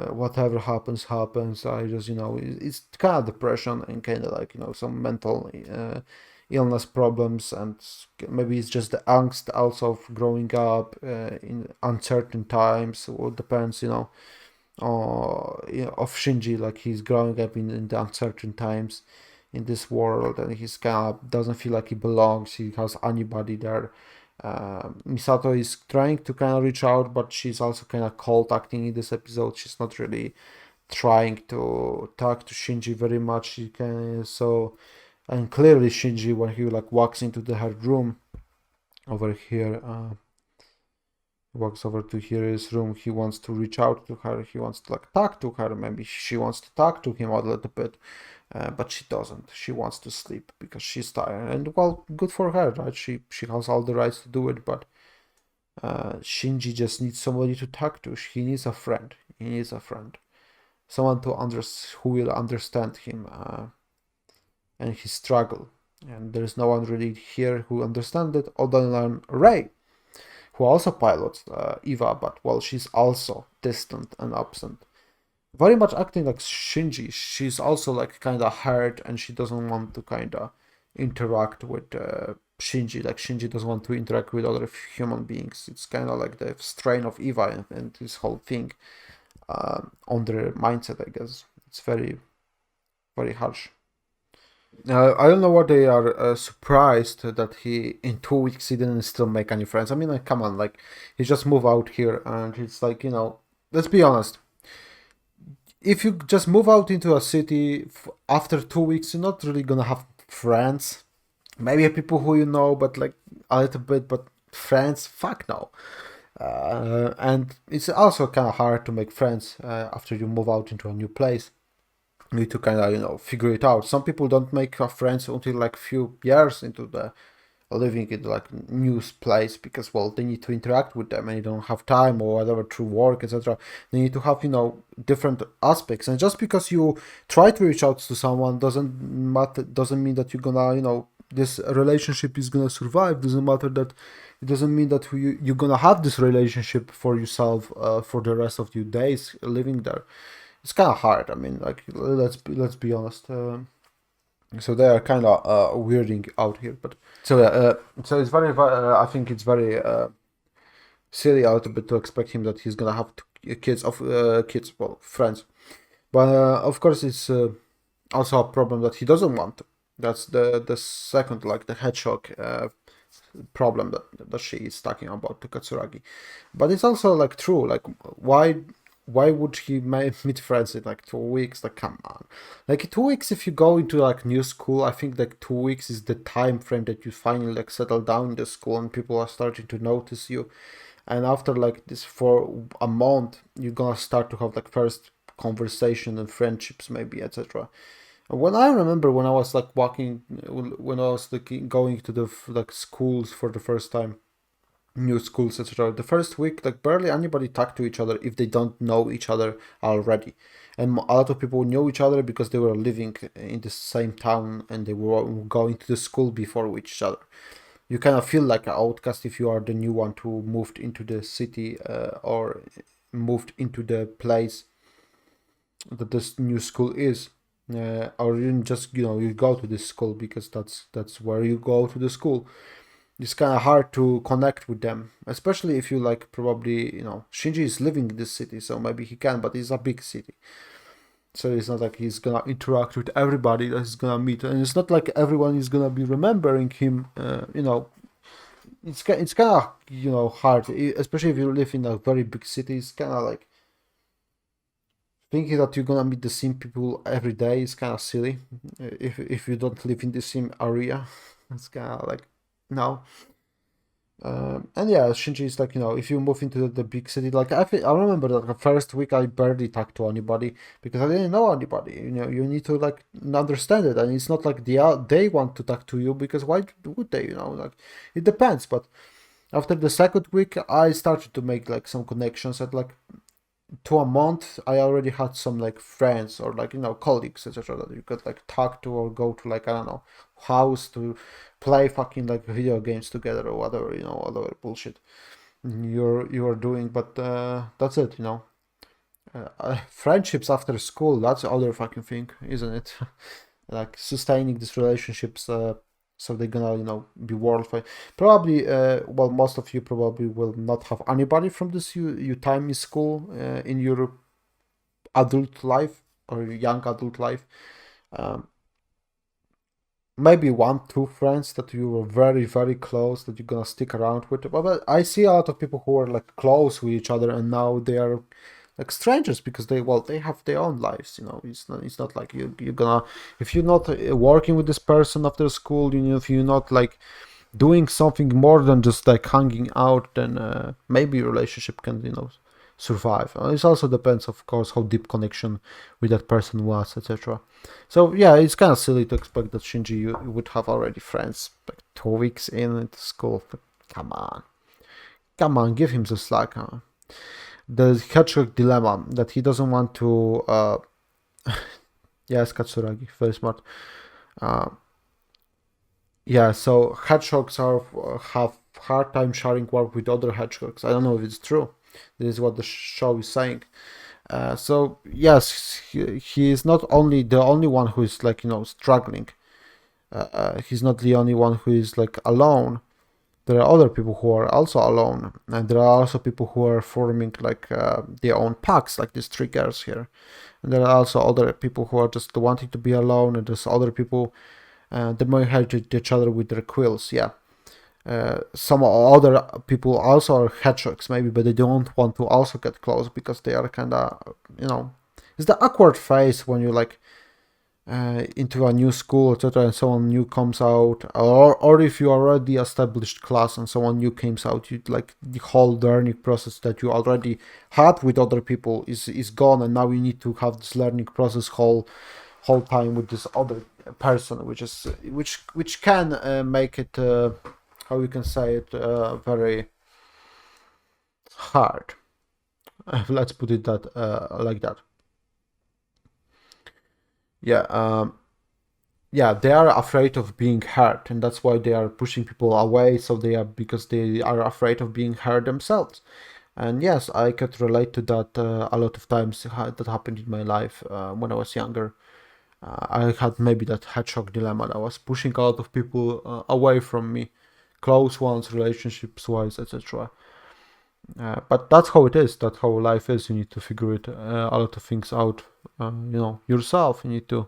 whatever happens happens. I just it's kind of depression and kind of like some mental illness problems, and maybe it's just the angst also of growing up in uncertain times. So it depends of Shinji, like he's growing up in the uncertain times in this world, and he's kind of doesn't feel like he belongs, he has anybody there. Misato is trying to kind of reach out, but she's also kind of cold acting in this episode. She's not really trying to talk to Shinji very much. She can and clearly Shinji, when he like walks into her room over here, walks over to his room, he wants to reach out to her. He wants to like talk to her. Maybe she wants to talk to him a little bit. But she doesn't. She wants to sleep because she's tired. And well, good for her, right? She has all the rights to do it, but Shinji just needs somebody to talk to. He needs a friend. He needs a friend. Someone who will understand him and his struggle. And there's no one really here who understands it other than Rei, who also pilots EVA, but well, she's also distant and absent. Very much acting like Shinji. She's also like kind of hurt, and she doesn't want to kind of interact with Shinji. Like Shinji doesn't want to interact with other human beings. It's kind of like the strain of EVA and this whole thing on their mindset, I guess. It's very, very harsh. I don't know why they are surprised that he in 2 weeks he didn't still make any friends. I mean, like, come on, like he just moved out here, and it's like let's be honest. If you just move out into a city after 2 weeks, you're not really gonna have friends. Maybe people who you know, but like a little bit, but friends, fuck no. And it's also kind of hard to make friends after you move out into a new place. You need to kind of figure it out. Some people don't make friends until like few years into the living in like new place, because well they need to interact with them and you don't have time or whatever through work, etc. They need to have different aspects, and just because you try to reach out to someone doesn't mean that you're gonna this relationship is gonna survive. Doesn't matter that it doesn't mean that you're gonna have this relationship for yourself for the rest of your days living there. It's kind of hard. I mean, like let's be honest. So they are kind of weirding out here, but so it's very. I think it's very silly a little bit to expect him that he's gonna have kids, well, friends. But of course, it's also a problem that he doesn't want. That's the second, like the hedgehog problem that she is talking about to Katsuragi. But it's also like true. Like why would he meet friends in like 2 weeks? Like come on, like 2 weeks. If you go into like new school, I think like 2 weeks is the time frame that you finally like settle down in the school and people are starting to notice you. And after like this for a month, you're gonna start to have like first conversation and friendships maybe, etc. When I remember when I was like when I was like going to the like schools for the first time, new schools, etc. The first week, like barely anybody talked to each other if they don't know each other already, and a lot of people knew each other because they were living in the same town and they were going to the school before each other. You kind of feel like an outcast if you are the new one who moved into the city or moved into the place that this new school is. Or you just you go to this school because that's where you go to the school. It's kind of hard to connect with them, especially if you like probably Shinji is living in this city, so maybe he can, but it's a big city, so it's not like he's gonna interact with everybody that he's gonna meet, and it's not like everyone is gonna be remembering him. It's kind of hard, especially if you live in a very big city. It's kind of like thinking that you're gonna meet the same people every day is kind of silly. If you don't live in the same area, it's kind of like no. And yeah, Shinji is like if you move into the big city, like I remember that the first week I barely talked to anybody because I didn't know anybody. You need to like understand it, and it's not like they want to talk to you because why would they? Like it depends. But after the second week, I started to make like some connections at like to a month. I already had some like friends or like colleagues, etc. that you could like talk to or go to like I don't know house to play fucking like video games together or whatever whatever bullshit you're doing. But that's it. Friendships after school, that's the other fucking thing, isn't it? Like sustaining these relationships so they're gonna be worldwide. Probably well, most of you probably will not have anybody from this you time in school in your adult life or young adult life. um, Maybe 1 2 friends that you were very very close that you're gonna stick around with. But I see a lot of people who are like close with each other and now they are like strangers because they have their own lives. It's not like you're gonna, if you're not working with this person after school, if you're not like doing something more than just like hanging out, then maybe your relationship can survive. It also depends, of course, how deep connection with that person was, etc. So yeah, it's kind of silly to expect that Shinji you would have already friends like 2 weeks into school. But come on, give him the slack. Huh? The hedgehog dilemma that he doesn't want to. Yes, Katsuragi, very smart. Uh, yeah, so hedgehogs have hard time sharing work with other hedgehogs. I don't know if it's true. This is what the show is saying. So yes, he is not only the only one who is like struggling. He's not the only one who is like alone. There are other people who are also alone, and there are also people who are forming like their own packs, like these 3 girls here. And there are also other people who are just wanting to be alone, and there's other people that might help each other with their quills. Yeah. Some other people also are hedgehogs maybe, but they don't want to also get close because they are kind of it's the awkward phase when you like into a new school, etc., and someone new comes out, or if you already established class and someone new comes out, you like the whole learning process that you already had with other people is gone, and now you need to have this learning process whole time with this other person, which can make it how you can say it very hard. Let's put it that like that. Yeah. yeah, they are afraid of being hurt, and that's why they are pushing people away. So because they are afraid of being hurt themselves. And yes, I could relate to that a lot of times. That happened in my life when I was younger. I had maybe that hedgehog dilemma. I was pushing a lot of people away from me, close ones, relationships wise, etc. But that's how it is. That's how life is. You need to figure it a lot of things out, yourself. You need to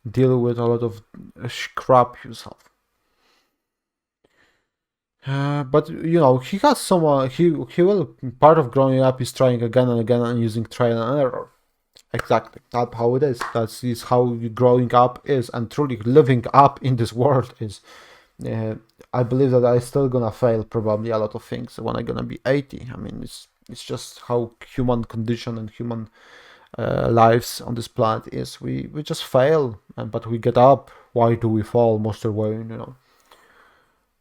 deal with a lot of crap yourself. But he has someone. He will. Part of growing up is trying again and again and using trial and error. Exactly. That's how it is. That is how growing up is, and truly living up in this world is. I believe that I still gonna fail probably a lot of things when I'm gonna be 80. I mean, it's just how human condition and human lives on this planet is. We just fail, but we get up. Why do we fall, Master Wayne?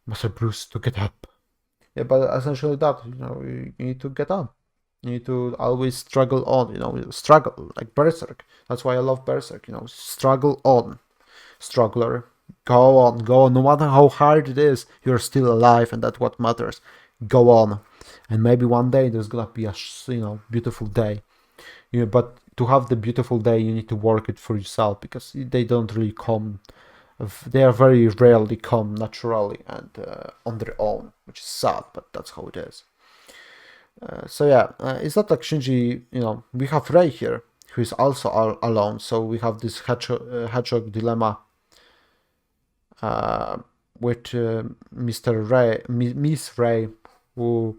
Master Bruce, to get up. Yeah, but essentially that you need to get up. You need to always struggle on. Struggle like Berserk. That's why I love Berserk. Struggle on, struggler. Go on, go on. No matter how hard it is, you're still alive, and that's what matters. Go on, and maybe one day there's gonna be a beautiful day. But to have the beautiful day, you need to work it for yourself because they don't really come. They are very rarely come naturally and on their own, which is sad, but that's how it is. So yeah, it's not like Shinji. We have Rei here, who is also alone. So we have this hedgehog dilemma with Mr. Ray, Miss Ray, who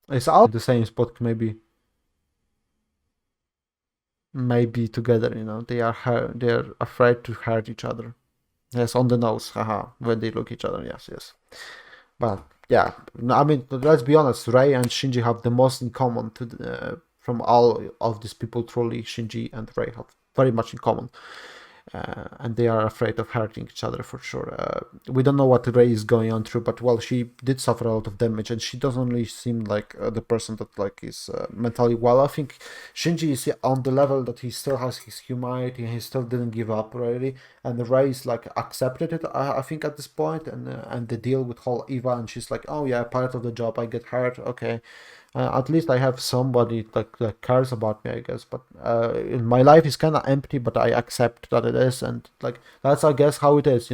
is out in the same spot, maybe together. They're afraid to hurt each other. Yes, on the nose, haha. When they look each other, yes. But yeah, I mean, let's be honest. Ray and Shinji have the most in common from all of these people. Truly, Shinji and Ray have very much in common. And they are afraid of hurting each other for sure. We don't know what Rei is going on through, but well, she did suffer a lot of damage, and she doesn't really seem like the person that is mentally well. I think Shinji is on the level that he still has his humanity, and he still didn't give up really. And Rei is accepted it, I think, at this point, and the deal with whole Eva, and she's like, oh yeah, part of the job, I get hurt, okay. At least I have somebody that cares about me, I guess. But my life is kind of empty, but I accept that it is, and that's, I guess, how it is.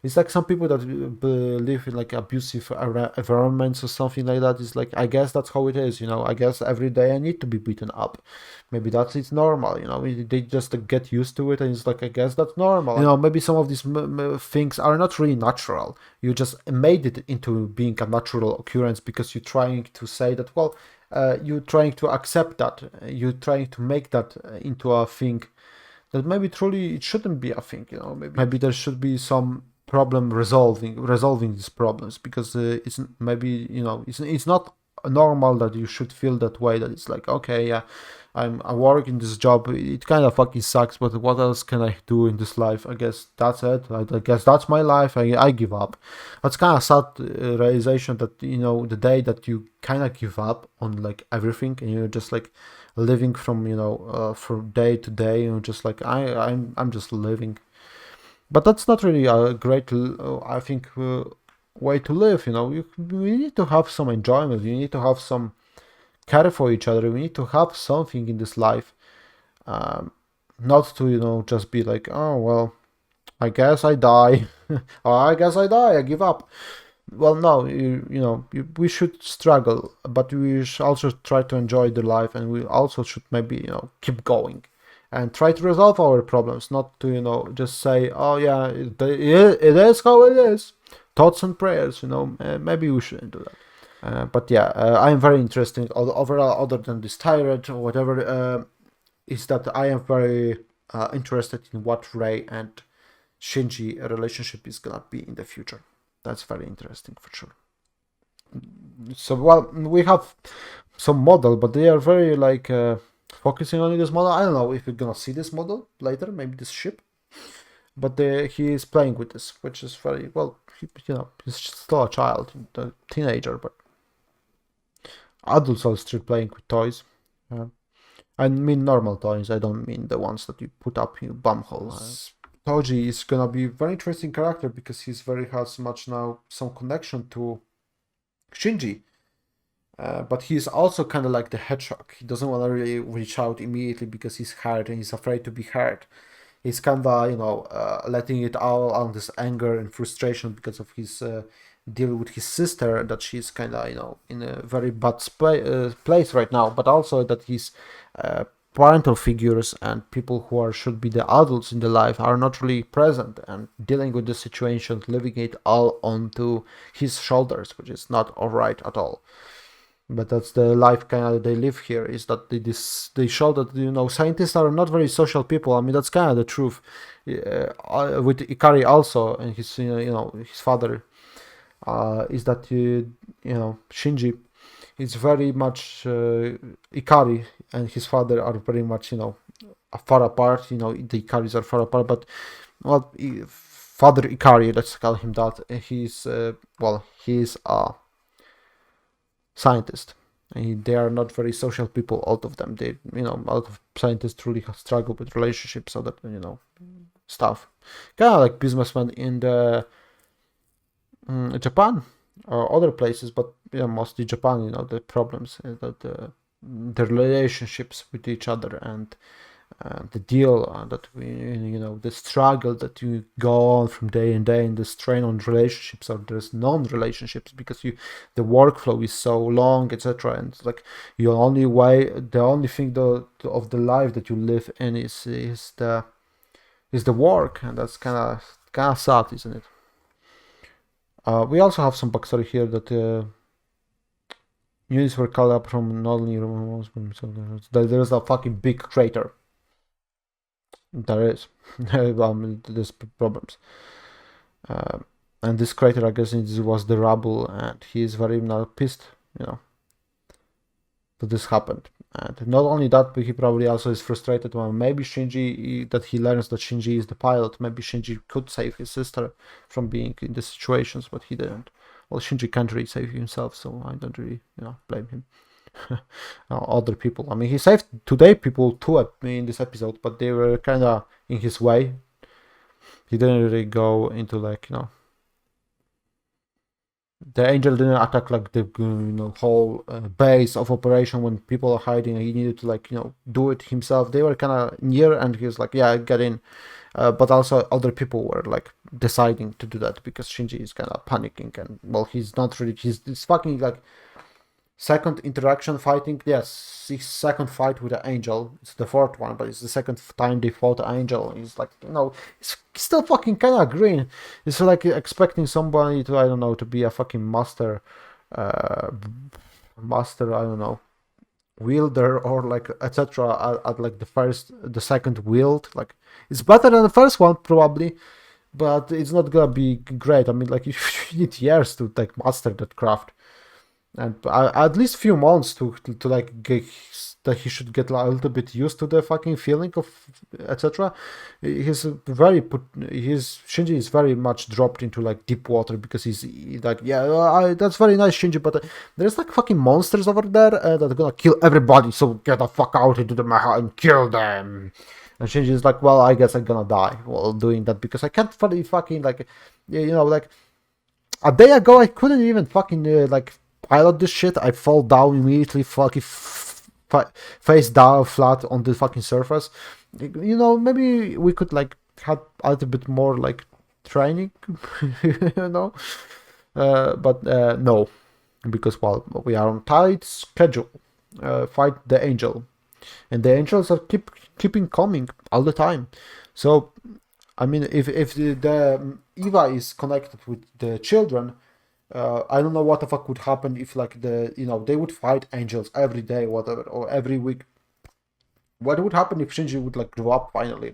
It's like some people that live in abusive environments or something like that. It's like, I guess that's how it is. I guess every day I need to be beaten up. Maybe it's normal. They just get used to it, and it's like, I guess that's normal. Maybe some of these things are not really natural. You just made it into being a natural occurrence because you're trying to say that, well, you're trying to accept that. You're trying to make that into a thing that maybe truly it shouldn't be a thing. Maybe there should be some problem resolving these problems, because it's maybe it's not normal that you should feel that way, that it's like, okay, yeah, I work in this job, it kind of fucking sucks, but what else can I do in this life? I guess that's it. I guess that's my life. I give up. That's kind of sad realization that the day that you kind of give up on everything, and you're just living from from day to day, just I'm just living. But that's not really a great, I think, way to live. We need to have some enjoyment. We need to have some care for each other. We need to have something in this life, not to just be like, oh well, I guess I die. Or I guess I die. I give up. Well, no, we should struggle, but we should also try to enjoy the life, and we also should maybe keep going and try to resolve our problems, not to just say, oh yeah, it is how it is, thoughts and prayers. Maybe we shouldn't do that. But yeah, I'm very interested overall, other than this tirade or whatever, is that I am very interested in what Rei and Shinji relationship is gonna be in the future. That's very interesting for sure. So, well, we have some model, but they are very focusing on this model. I don't know if we're gonna see this model later, maybe this ship. But he is playing with this, which is very well. He's still a child, a teenager, but adults are still playing with toys. I mean normal toys. I don't mean the ones that you put up in bum holes. Toji is gonna be a very interesting character because he's very has much now some connection to Shinji. But he's also kind of like the hedgehog. He doesn't want to really reach out immediately because he's hurt and he's afraid to be hurt. He's kind of, letting it all on this anger and frustration because of his deal with his sister, that she's kind of, in a very bad place right now, but also that his parental figures and people who should be the adults in the life are not really present and dealing with the situation, leaving it all onto his shoulders, which is not alright at all. But that's the life kind of they live here, is that they show that scientists are not very social people. I mean, that's kind of the truth. With Ikari also and his his father, is that Shinji is very much Ikari and his father are very much far apart. The Ikaris are far apart, but Father Ikari, let's call him that. He's a scientist. And they are not very social people, all of them. They, a lot of scientists really struggle with relationships, so that, stuff. Kind of like businessmen in the Japan or other places, but mostly Japan, the problems, that the relationships with each other and the deal that the struggle that you go on from day and day, and the strain on relationships, or there's non-relationships because the workflow is so long, etc. And it's like the only thing of the life that you live in is the work, and that's kind of sad, isn't it? We also have some backstory here that units were called up from not only there's a fucking big crater. There is. There's problems. And this crater, I guess, it was the rubble, and he is very now pissed, that this happened. And not only that, but he probably also is frustrated when maybe that he learns that Shinji is the pilot. Maybe Shinji could save his sister from being in these situations, but he didn't. Well, Shinji can't really save himself, so I don't really, blame him. Other people. I mean, he saved today people too in this episode, but they were kind of in his way. He didn't really go into the angel didn't attack like the whole base of operation when people are hiding, and he needed to do it himself. They were kind of near, and he was like, yeah, get in. But also other people were deciding to do that because Shinji is kind of panicking, and he's not really. He's fucking second interaction fighting. Yes, his second fight with the angel. It's the fourth one, but it's the second time they fought the angel. He's he's still fucking kind of green. It's like expecting somebody to, I don't know, to be a fucking master, I don't know, wielder or etc. At the second wield. It's better than the first one probably, but it's not gonna be great. I mean, you need years to master that craft. And at least few months to get, that he should get a little bit used to the fucking feeling of etc. Shinji is very much dropped into deep water because he's that's very nice, Shinji, but there's fucking monsters over there that are gonna kill everybody, so get the fuck out into the mecha and kill them. And Shinji is well, I guess I'm gonna die while doing that because I can't fucking a day ago I couldn't even fucking pilot this shit. I fall down immediately, fucking face down flat on the fucking surface. Maybe we could have a little bit more training, but no, because we are on tight schedule. Fight the angel, and the angels are keeping coming all the time. So I mean, if the EVA is connected with the children, I don't know what the fuck would happen if they would fight angels every day, whatever, or every week. What would happen if Shinji would grow up finally?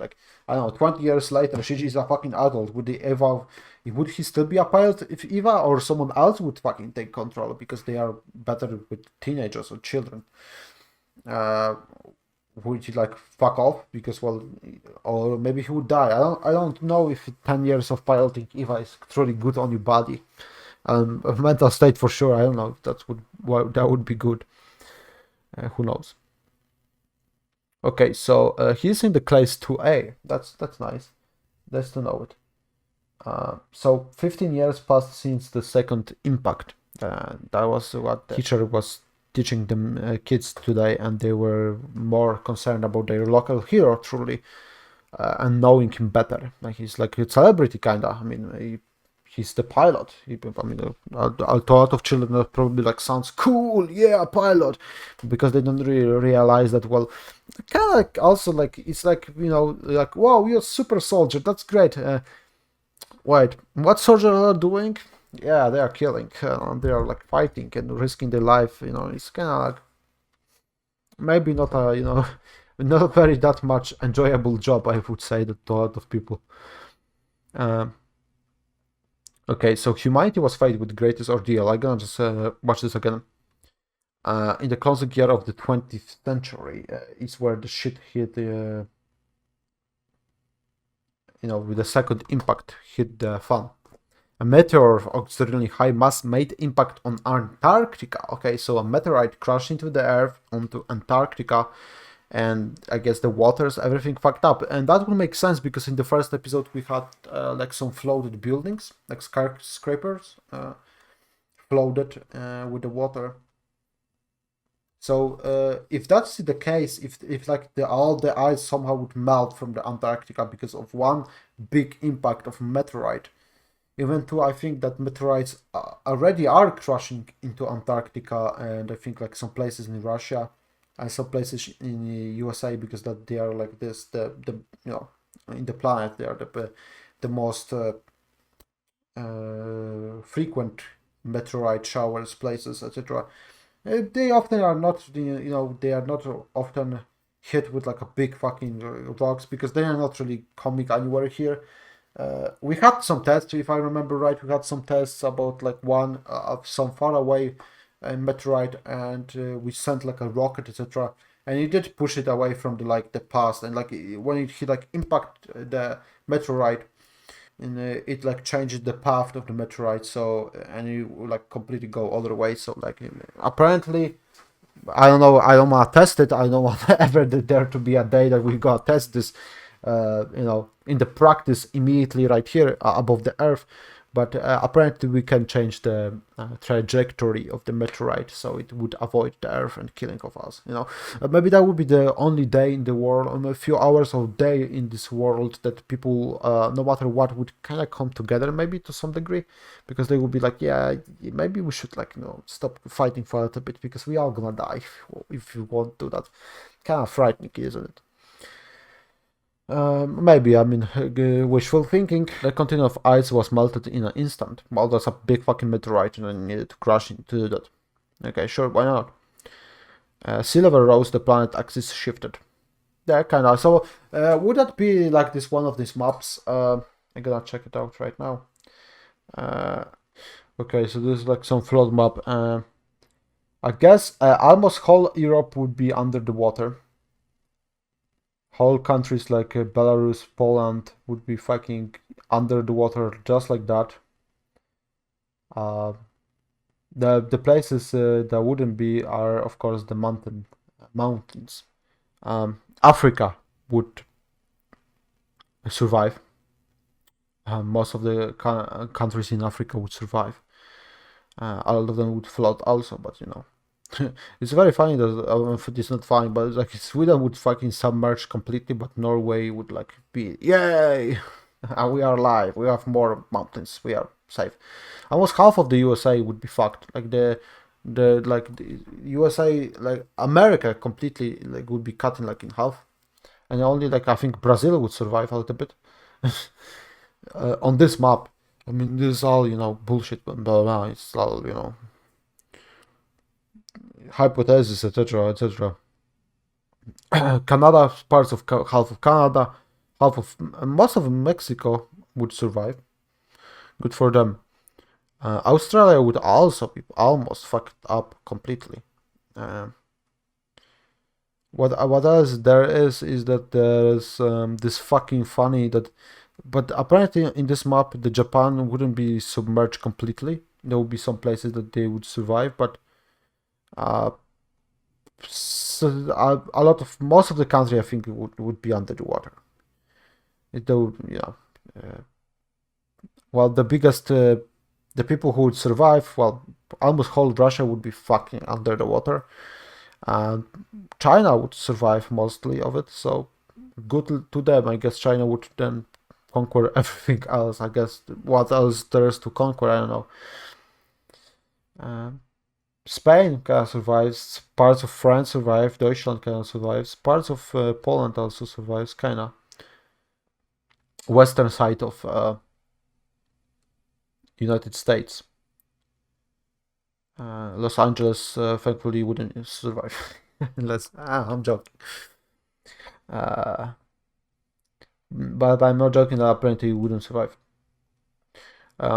I don't know, 20 years later, Shinji is a fucking adult. Would they evolve? Would he still be a pilot if EVA, or someone else would fucking take control because they are better with teenagers or children? Would he fuck off because or maybe he would die? I don't know if 10 years of piloting EVA is truly good on your body. Mental state for sure. I don't know if that would be good. Who knows? Okay, so he's in the class 2A. That's nice. That's to know it. So 15 years passed since the second impact. That was what the teacher was teaching them kids today, and they were more concerned about their local hero truly, and knowing him better. Like he's like a celebrity kinda. I mean, he's the pilot. I mean, a lot of children are probably like sounds cool, yeah, a pilot, because they don't really realize that. Well, kind of like also like it's like like wow, you're a super soldier. That's great. Wait, what soldiers are doing? Yeah, they are killing. They are like fighting and risking their life. It's kind of like maybe not a not very that much enjoyable job. I would say that to a lot of people. Uh, okay, so humanity was faced with the greatest ordeal. I'm gonna just watch this again. In the closing year of the 20th century, is where the shit hit. With the second impact hit the fan. A meteor of extremely high mass made impact on Antarctica. Okay, so a meteorite crashed into the Earth onto Antarctica, and I guess the waters, everything fucked up. And that would make sense because in the first episode we had like some floated buildings, like skyscrapers, floated with the water. So if that's the case, if like all the ice somehow would melt from the Antarctica because of one big impact of meteorite, even though I think that meteorites already are crashing into Antarctica, and I think like some places in Russia and some places in the USA, because that they are like this the in the planet they are the most frequent meteorite showers places, etc. They often are not they are not often hit with like a big fucking rocks, because they are not really coming anywhere here. We had some tests, if I remember right. We had some tests about like one of some far away meteorite, and we sent like a rocket, etc. And it did push it away from the past, and like when it hit like impact the meteorite, and it like changed the path of the meteorite, so and it would like completely go other way. So like apparently, I don't know. I don't want to test it. I don't want ever there to be a day that we gotta test this, in the practice immediately right here above the Earth. But apparently we can change the trajectory of the meteorite, so it would avoid the Earth and killing of us. Maybe that would be the only day in the world, a few hours of day in this world that people, no matter what, would kind of come together, maybe to some degree, because they would be like, yeah, maybe we should stop fighting for a little bit, because we are gonna die if you want to do that. Kind of frightening, isn't it? Maybe, I mean, wishful thinking. The continent of ice was melted in an instant. Well, that's a big fucking meteorite and I needed to crash into that. Okay, sure, why not? Sea level rose, the planet axis shifted. Yeah, kinda. So, would that be like this one of these maps? I'm gonna check it out right now. Okay, so this is like some flood map. I guess almost whole Europe would be under the water. Whole countries like Belarus, Poland would be fucking under the water just like that. The places that wouldn't be are of course the mountains. Africa would survive. Most of the countries in Africa would survive. All of them would flood also, but it's very funny that it's not funny, but like Sweden would fucking submerge completely, but Norway would like be yay, we are alive. We have more mountains. We are safe. Almost half of the USA would be fucked. Like the USA, like America, completely like would be cut in half, and only like I think Brazil would survive a little bit on this map. I mean, this is all bullshit, but blah, blah, it's all hypothesis, etc., etc. Canada, parts of half of Canada, half of most of Mexico would survive. Good for them. Australia would also be almost fucked up completely. What else there is that there's this fucking funny that, but apparently in this map the Japan wouldn't be submerged completely. There would be some places that they would survive, but uh, so a lot of most of the country I think would be under the water. It would, Well, the people who would survive, well, almost whole Russia would be fucking under the water, and China would survive mostly of it. So good to them. I guess China would then conquer everything else. I guess what else there is to conquer, I don't know. Spain kind of survives. Parts of France survive. Deutschland kind of survives. Parts of Poland also survives. Kind of western side of United States. Los Angeles, thankfully, wouldn't survive. Unless I'm joking. But I'm not joking that apparently it wouldn't survive.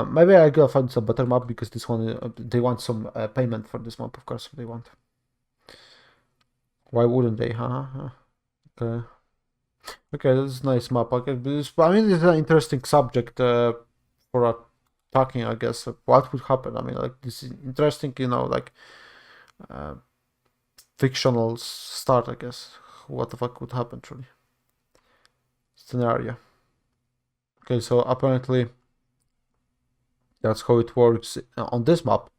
Maybe I gotta find some better map because this one they want some payment for this map, of course they want. Why wouldn't they? Huh? Okay. Okay, this is a nice map. Okay, I mean, it's an interesting subject for talking. I guess what would happen. I mean, like this is interesting. You know, like fictional start. I guess what the fuck would happen truly. Scenario. Okay, so apparently that's how it works on this map.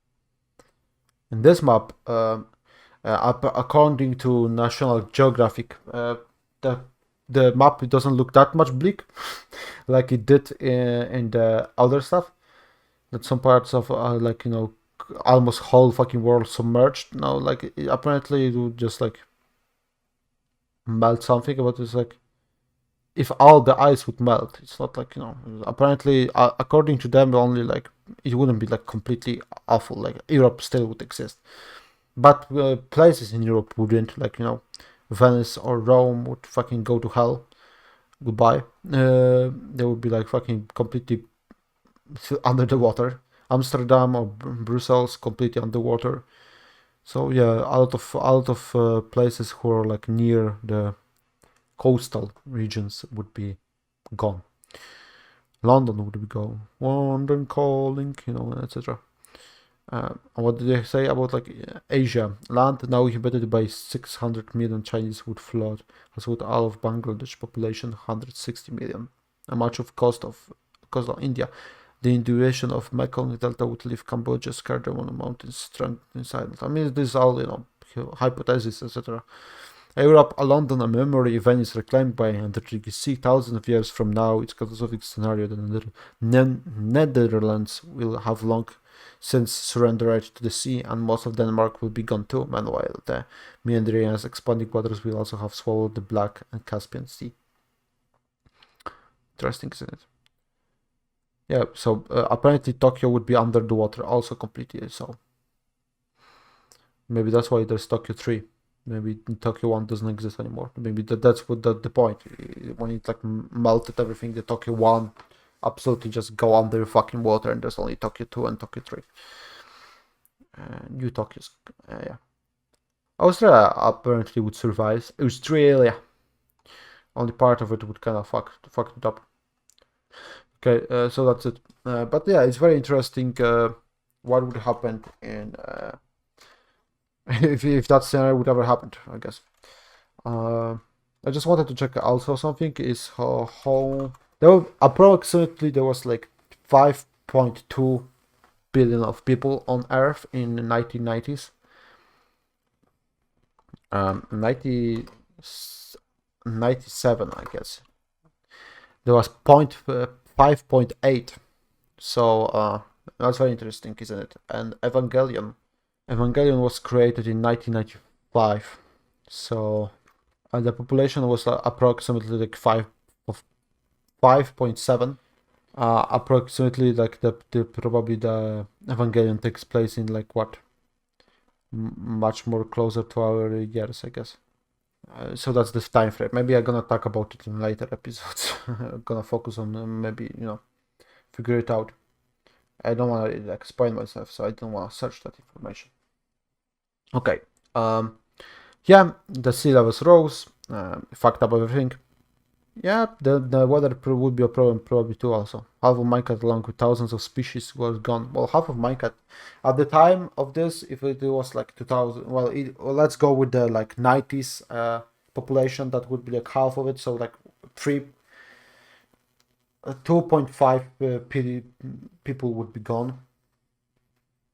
In this map, according to National Geographic, the map doesn't look that much bleak like it did in the other stuff. That some parts of like almost whole fucking world submerged. Now, like apparently it would just like melt something, but it's like if all the ice would melt, it's not like apparently according to them only like it wouldn't be like completely awful. Like Europe still would exist, but places in Europe wouldn't. Like Venice or Rome would fucking go to hell. Goodbye. They would be like fucking completely under the water. Amsterdam or Brussels completely underwater. So yeah, a lot of places who are like near the coastal regions would be gone. London would be gone. London calling, etc. What did they say about like Asia? Land now inhabited by 600 million Chinese would flood, as would all of Bangladesh population 160 million. And much of coast of India. The inundation of Mekong Delta would leave Cambodia scarred on the mountains, stranded in silence. I mean, this is all hypotheses, etc. Europe, London, a memory event is reclaimed by Antarctic Sea. Thousands of years from now, it's catastrophic scenario. The Netherlands will have long since surrendered to the sea, and most of Denmark will be gone too. Meanwhile, the meandering and expanding waters will also have swallowed the Black and Caspian Sea. Interesting, isn't it? Yeah, so apparently Tokyo would be under the water also completely, so maybe that's why there's Tokyo 3. Maybe Tokyo 1 doesn't exist anymore. Maybe that's what the point. When it like melted everything, the Tokyo 1 absolutely just go under fucking water, and there's only Tokyo 2 and Tokyo 3. New Tokyo's, yeah. Australia apparently would survive. Australia. Only part of it would kind of fuck it up. Okay, so that's it. But yeah, it's very interesting what would happen in if that scenario would ever happen, I guess. I just wanted to check also something is how there were approximately there was like 5.2 billion of people on Earth in the 1990s. 97, I guess. There was 5.8. So that's very interesting, isn't it? And Evangelion was created in 1995. So the population was approximately like 5.7. Approximately like the probably the Evangelion takes place in like what? Much more closer to our years, I guess. So that's this time frame. Maybe I'm gonna talk about it in later episodes. I'm gonna focus on maybe figure it out. I don't want to like spoil myself, so I don't want to search that information. Okay. Yeah, the sea levels rose. Fucked up everything. Yeah, the weather would be a problem probably too also. Half of Minecraft along with thousands of species was gone. Well, half of Minecraft at the time of this, if it was like 2000, well, let's go with the like 90s population, that would be like half of it. So like 2.5 people would be gone.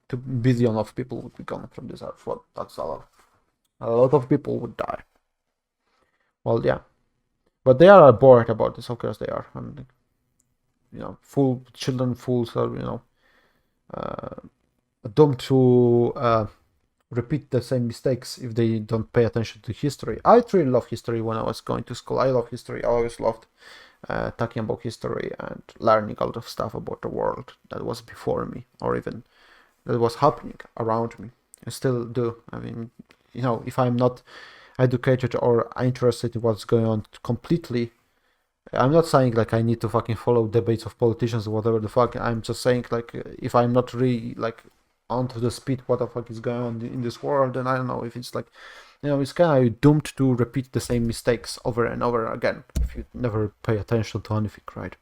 2 billion of people would be gone from this earth. Well, that's a lot. A lot of people would die. Well, yeah. But they are bored about this, of course they are. And, full children, fools are, doomed to repeat the same mistakes if they don't pay attention to history. I truly love history when I was going to school. I love history. I always loved talking about history and learning a lot of stuff about the world that was before me, or even that was happening around me. I still do. I mean, if I'm not educated or interested in what's going on completely, I'm not saying like I need to fucking follow debates of politicians or whatever the fuck. I'm just saying like if I'm not really like onto the speed what the fuck is going on in this world, then I don't know if it's like, it's kind of doomed to repeat the same mistakes over and over again if you never pay attention to anything, right?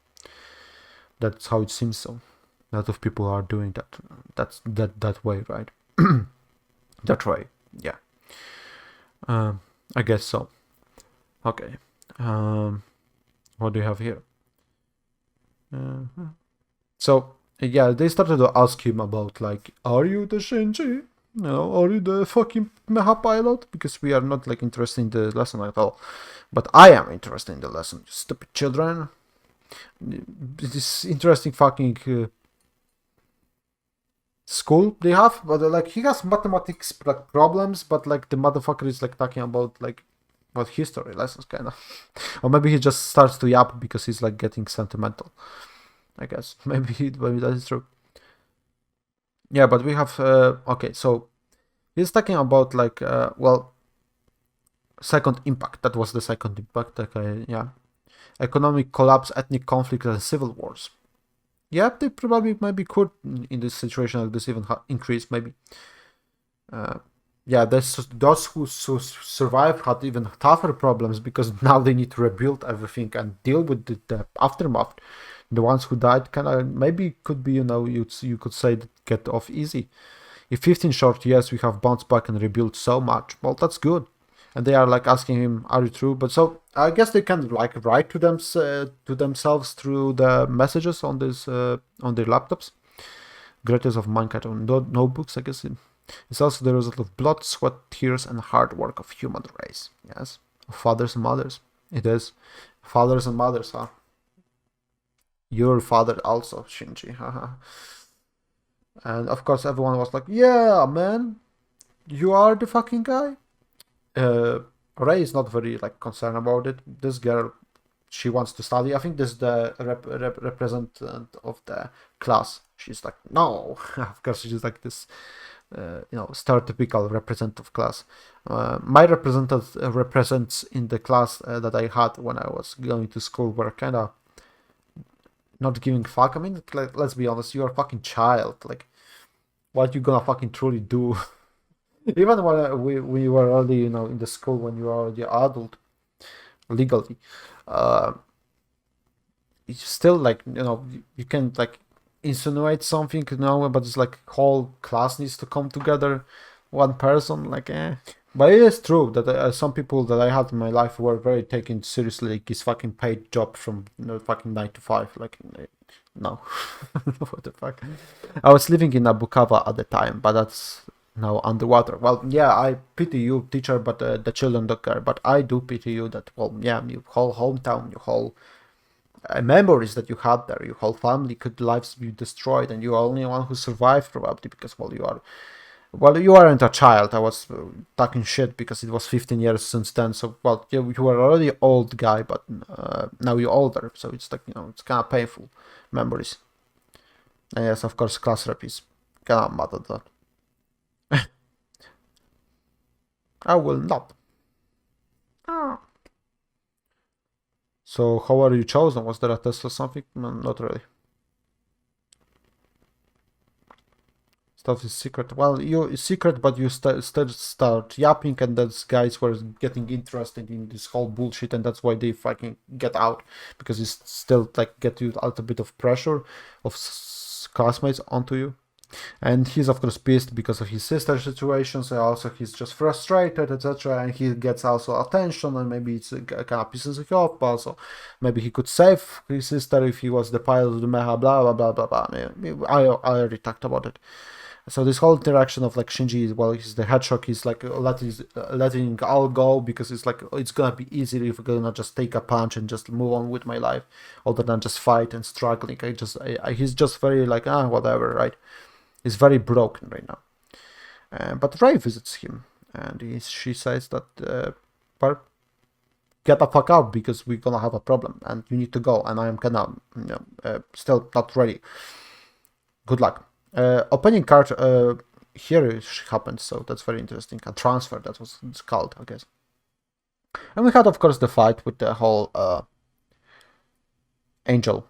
That's how it seems. So a lot of people are doing that. That's that way, right? That way, yeah. I guess so. Okay. What do you have here? So yeah, they started to ask him about like, are you the Shinji? Are you the fucking Mecha pilot? Because we are not like interested in the lesson at all. But I am interested in the lesson, you stupid children. This interesting fucking school they have, but like he has mathematics problems, but like the motherfucker is like talking about like what history lessons kind of, or maybe he just starts to yap because he's like getting sentimental. I guess maybe that is true. Yeah, but we have okay, so he's talking about like second impact. That was the second impact. Okay, yeah, economic collapse, ethnic conflict, and civil wars. Yeah, they probably maybe could in this situation like this even increase maybe. Yeah, those who survived had even tougher problems because now they need to rebuild everything and deal with the aftermath. The ones who died kind of maybe could be, you could say that get off easy. In 15 short years, we have bounced back and rebuilt so much. Well, that's good. And they are like asking him, "Are you true?" But so I guess they can like write to themselves through the messages on this on their laptops. Greatest of mankind on notebooks, I guess. It's also the result of blood, sweat, tears, and hard work of human race. Yes, of fathers and mothers. It is fathers and mothers, huh? Your father also, Shinji. Haha. And of course, everyone was like, "Yeah, man, you are the fucking guy." Ray is not very like concerned about it. This girl, she wants to study. I think this is the representative of the class. She's like, no, of course she's like this, stereotypical representative class. My representative represents in the class that I had when I was going to school were kind of not giving fuck. I mean, like, let's be honest, you're a fucking child. Like, what you gonna fucking truly do? Even when we were already, in the school when you are already adult, legally, it's still like, you can like insinuate something, but it's like whole class needs to come together, one person, like, eh. But it is true that some people that I had in my life were very taken seriously, like his fucking paid job from fucking 9 to 5, like, no, what the fuck. I was living in Abukava at the time, but that's now underwater. Well, yeah, I pity you, teacher, but the children don't care. But I do pity you that, well, yeah, your whole hometown, your whole memories that you had there, your whole family could lives be destroyed, and you're only one who survived probably because, you aren't a child. I was talking shit because it was 15 years since then. So, well, you were already old guy, but now you're older. So it's like, it's kind of painful memories. And yes, of course, class rep is kind of mad at that. I will not. So how are you chosen? Was there a test or something? No, not really. Stuff is secret. Well, it's secret, but you still start yapping, and those guys were getting interested in this whole bullshit, and that's why they fucking get out, because it's still like get you a little bit of pressure of classmates onto you. And he's of course pissed because of his sister's situation, so also he's just frustrated, etc. And he gets also attention, and maybe it's kind of pisses him off. Also, maybe he could save his sister if he was the pilot of the mecha. Blah blah blah blah blah. I already talked about it. So this whole interaction of like Shinji, well, he's the hedgehog, he's like letting all go because it's like it's gonna be easier if we're gonna just take a punch and just move on with my life, other than just fight and struggling. He's just very like whatever, right? He's very broken right now. But Ray visits him, and she says that get the fuck out because we're gonna have a problem and you need to go, and I am kinda still not ready. Good luck. Opening card here happened, so that's very interesting. A transfer, that was it's called, I guess. And we had, of course, the fight with the whole angel.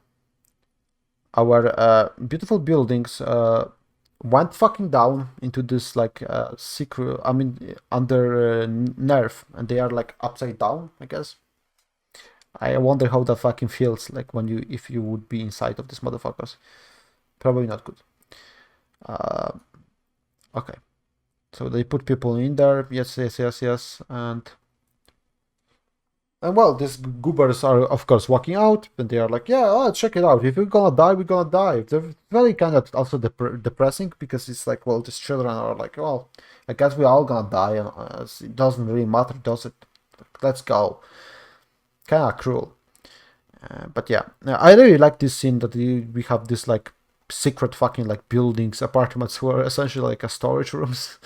Our beautiful buildings went fucking down into this like secret. I mean, under nerf, and they are like upside down, I guess. I wonder how that fucking feels like if you would be inside of these motherfuckers. Probably not good. Okay, so they put people in there. Yes, and well, these goobers are of course walking out, and they are like, yeah, check it out. If we're gonna die, we're gonna die. They're very kind of also depressing because it's like, well, these children are like, well, I guess we're all gonna die, and it doesn't really matter, does it? Let's go. Kind of cruel. But yeah, I really like this scene that we have this like secret fucking like buildings, apartments who are essentially like a storage rooms.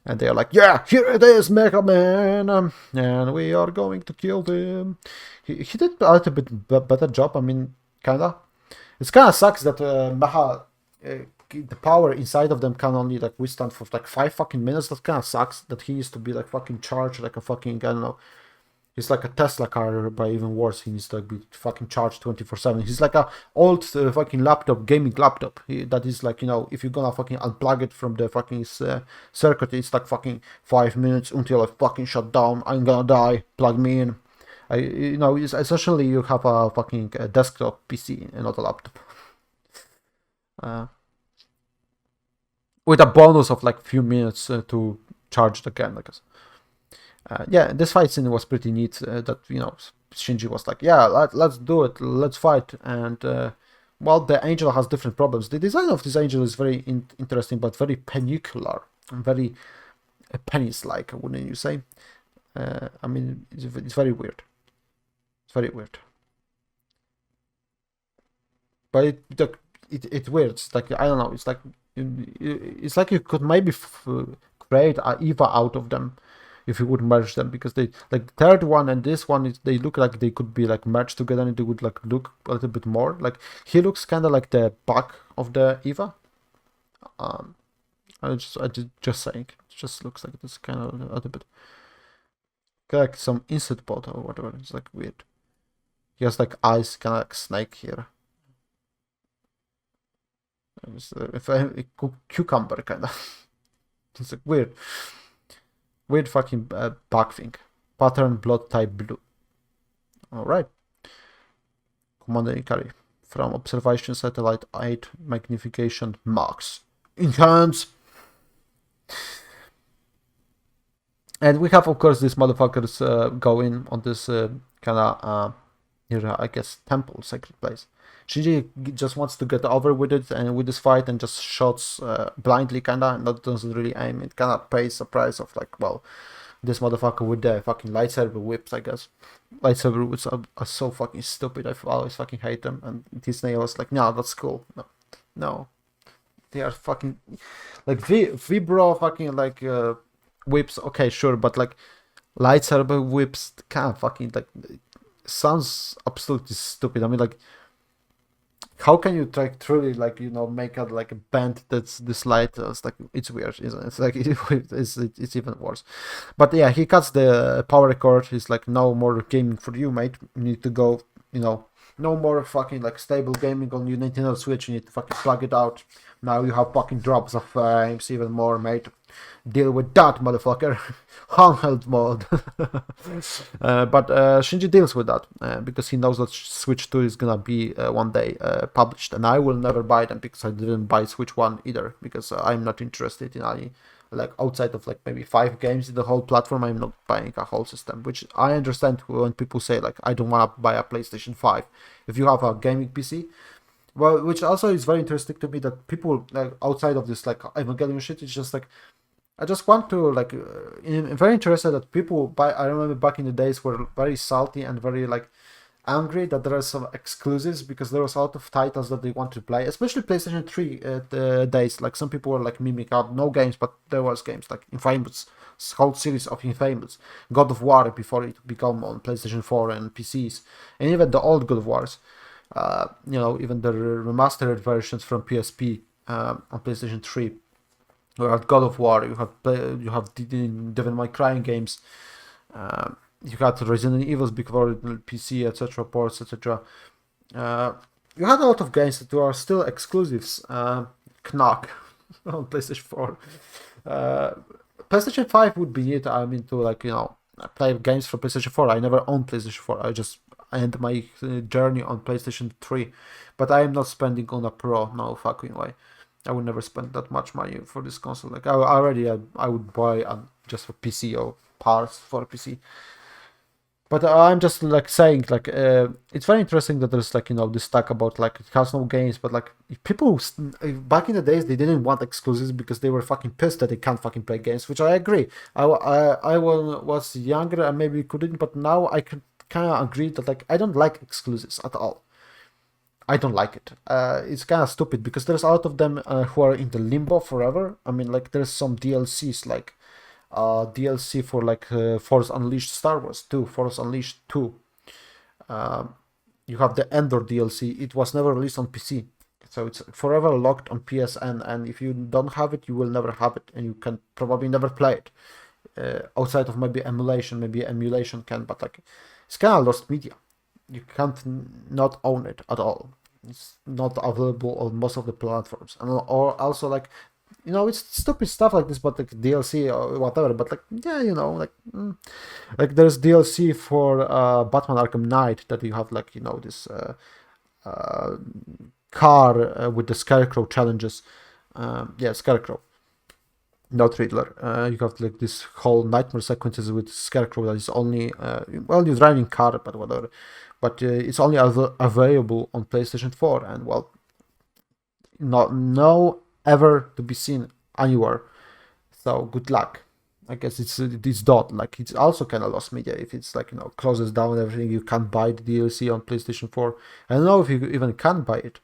And they are like, yeah, here it is, Mega Man, and we are going to kill him. He did a little bit better job, I mean, kinda. It kinda sucks that Mecha, the power inside of them can only like withstand for like 5 fucking minutes. That kinda sucks that he needs to be like fucking charged like a fucking, I don't know. He's like a Tesla car, but even worse, he needs to be fucking charged 24/7. He's like a old fucking laptop, gaming laptop. That is like, if you're gonna fucking unplug it from the fucking circuit, it's like fucking 5 minutes until I fucking shut down. I'm gonna die. Plug me in. It's essentially you have a fucking desktop PC and not a laptop. With a bonus of like few minutes to charge the can, I guess. Yeah, this fight scene was pretty neat. That Shinji was like, yeah, let's do it, let's fight. And well, the angel has different problems. The design of this angel is very interesting, but very penicular and very penis-like, wouldn't you say? I mean, it's very weird. It's very weird. But it weirds. Like, I don't know. It's like you could maybe create a EVA out of them if you would merge them, because they like third one and this one they look like they could be like merged together and they would like look a little bit more like he looks kind of like the back of the EVA. I just saying, it just looks like this kind of a little bit like some insert bot or whatever. It's like weird. He has like eyes, kind of like snake here. If a cucumber kind of. It's like weird. Weird fucking back thing. Pattern blood type blue. Alright. Commander Ikari. From observation satellite 8 magnification max. Enhance. And we have, of course, these motherfuckers go in on this kind of, I guess, temple, sacred place. Shinji just wants to get over with it and with this fight and just shots blindly, kinda, and that doesn't really aim. It kinda pays a price of like, well, this motherfucker with the fucking lightsaber whips, I guess. Lightsaber whips are so fucking stupid. I always fucking hate them. And Disney was like, no, that's cool. No. They are fucking like Vibro fucking like whips. Okay, sure, but like lightsaber whips kind of fucking like sounds absolutely stupid. I mean, like, how can you truly like make out like a band that's this light? It's like, it's weird, isn't it? It's like it's even worse. But yeah, he cuts the power cord. He's like, no more gaming for you, mate. You need to go. No more fucking like stable gaming on your Nintendo Switch. You need to fucking plug it out. Now you have fucking drops of frames, even more, mate. Deal with that, motherfucker. Handheld mode. But Shinji deals with that because he knows that Switch 2 is gonna be one day published, and I will never buy them because I didn't buy Switch 1 either, because I'm not interested in any, like, outside of like maybe 5 games in the whole platform. I'm not buying a whole system, which I understand when people say like, I don't want to buy a PlayStation 5 if you have a gaming PC. Well, which also is very interesting to me, that people like outside of this like Evangelion shit, it's just like, I just want to like, I'm very interested that people I remember back in the days were very salty and very like angry that there are some exclusives, because there was a lot of titles that they want to play, especially PlayStation 3 days. Like some people were like mimicking out no games, but there was games like Infamous, whole series of Infamous, God of War before it became on PlayStation 4 and PCs, and even the old God of Wars. Even the remastered versions from PSP on PlayStation 3. You had God of War, you have Devil May Cry games, you had Resident Evils before PC, etc., ports, etc. You had a lot of games that were still exclusives. Knack on PlayStation 4. PlayStation 5 would be neat. I mean, to like, play games for PlayStation 4. I never owned PlayStation 4. I just end my journey on PlayStation 3. But I am not spending on a Pro, no fucking way. I would never spend that much money for this console. Like, I would buy just a PC or parts for a PC. But I'm just like saying, like, it's very interesting that there's like, this talk about like it has no games, but like people back in the days, they didn't want exclusives because they were fucking pissed that they can't fucking play games, which I agree. I was younger and maybe couldn't, but now I can kind of agree that like I don't like exclusives at all. I don't like it. It's kind of stupid because there's a lot of them who are in the limbo forever. I mean, like there's some DLCs like DLC for like Force Unleashed Star Wars 2, Force Unleashed 2. You have the Endor DLC. It was never released on PC, so it's forever locked on PSN, and if you don't have it, you will never have it, and you can probably never play it outside of maybe emulation can, but like it's kind of lost media. You can't not own it at all. It's not available on most of the platforms, or also like, it's stupid stuff like this, but like DLC or whatever. But like, yeah, like there's DLC for Batman Arkham Knight that you have like this car with the Scarecrow challenges. Scarecrow, not Riddler. You have like this whole nightmare sequences with Scarecrow that is only you're driving car, but whatever. But it's only available on PlayStation 4, and well, no ever to be seen anywhere. So good luck. I guess it's done. Like it's also kind of lost media if it's like closes down everything. You can't buy the DLC on PlayStation 4. I don't know if you even can buy it.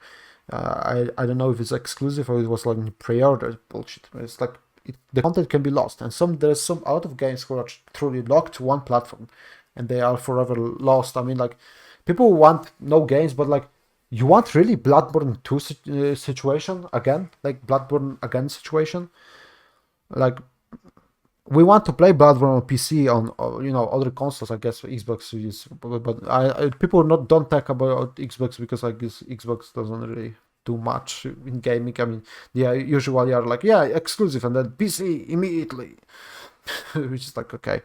I don't know if it's exclusive or it was like pre-order bullshit. It's like the content can be lost, and there's some out of games who are truly locked to one platform, and they are forever lost. I mean, like people want no games, but like you want really Bloodborne 2 situation again, like Bloodborne again situation. Like we want to play Bloodborne on PC on other consoles. I guess Xbox is, but people don't talk about Xbox because I guess Xbox doesn't really do much in gaming. I mean, they usually are like, yeah, exclusive, and then PC immediately, which is like, okay,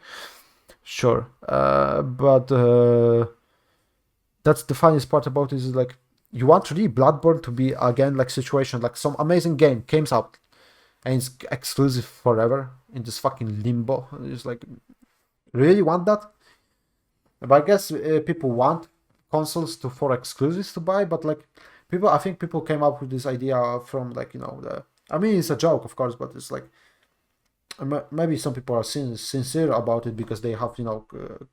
sure, but that's the funniest part about it, is like you want really Bloodborne to be again like situation, like some amazing game comes out and it's exclusive forever in this fucking limbo. It's like, really want that? But I guess people want consoles for exclusives to buy, but like I think people came up with this idea from like I mean, it's a joke, of course, but it's like maybe some people are sincere about it because they have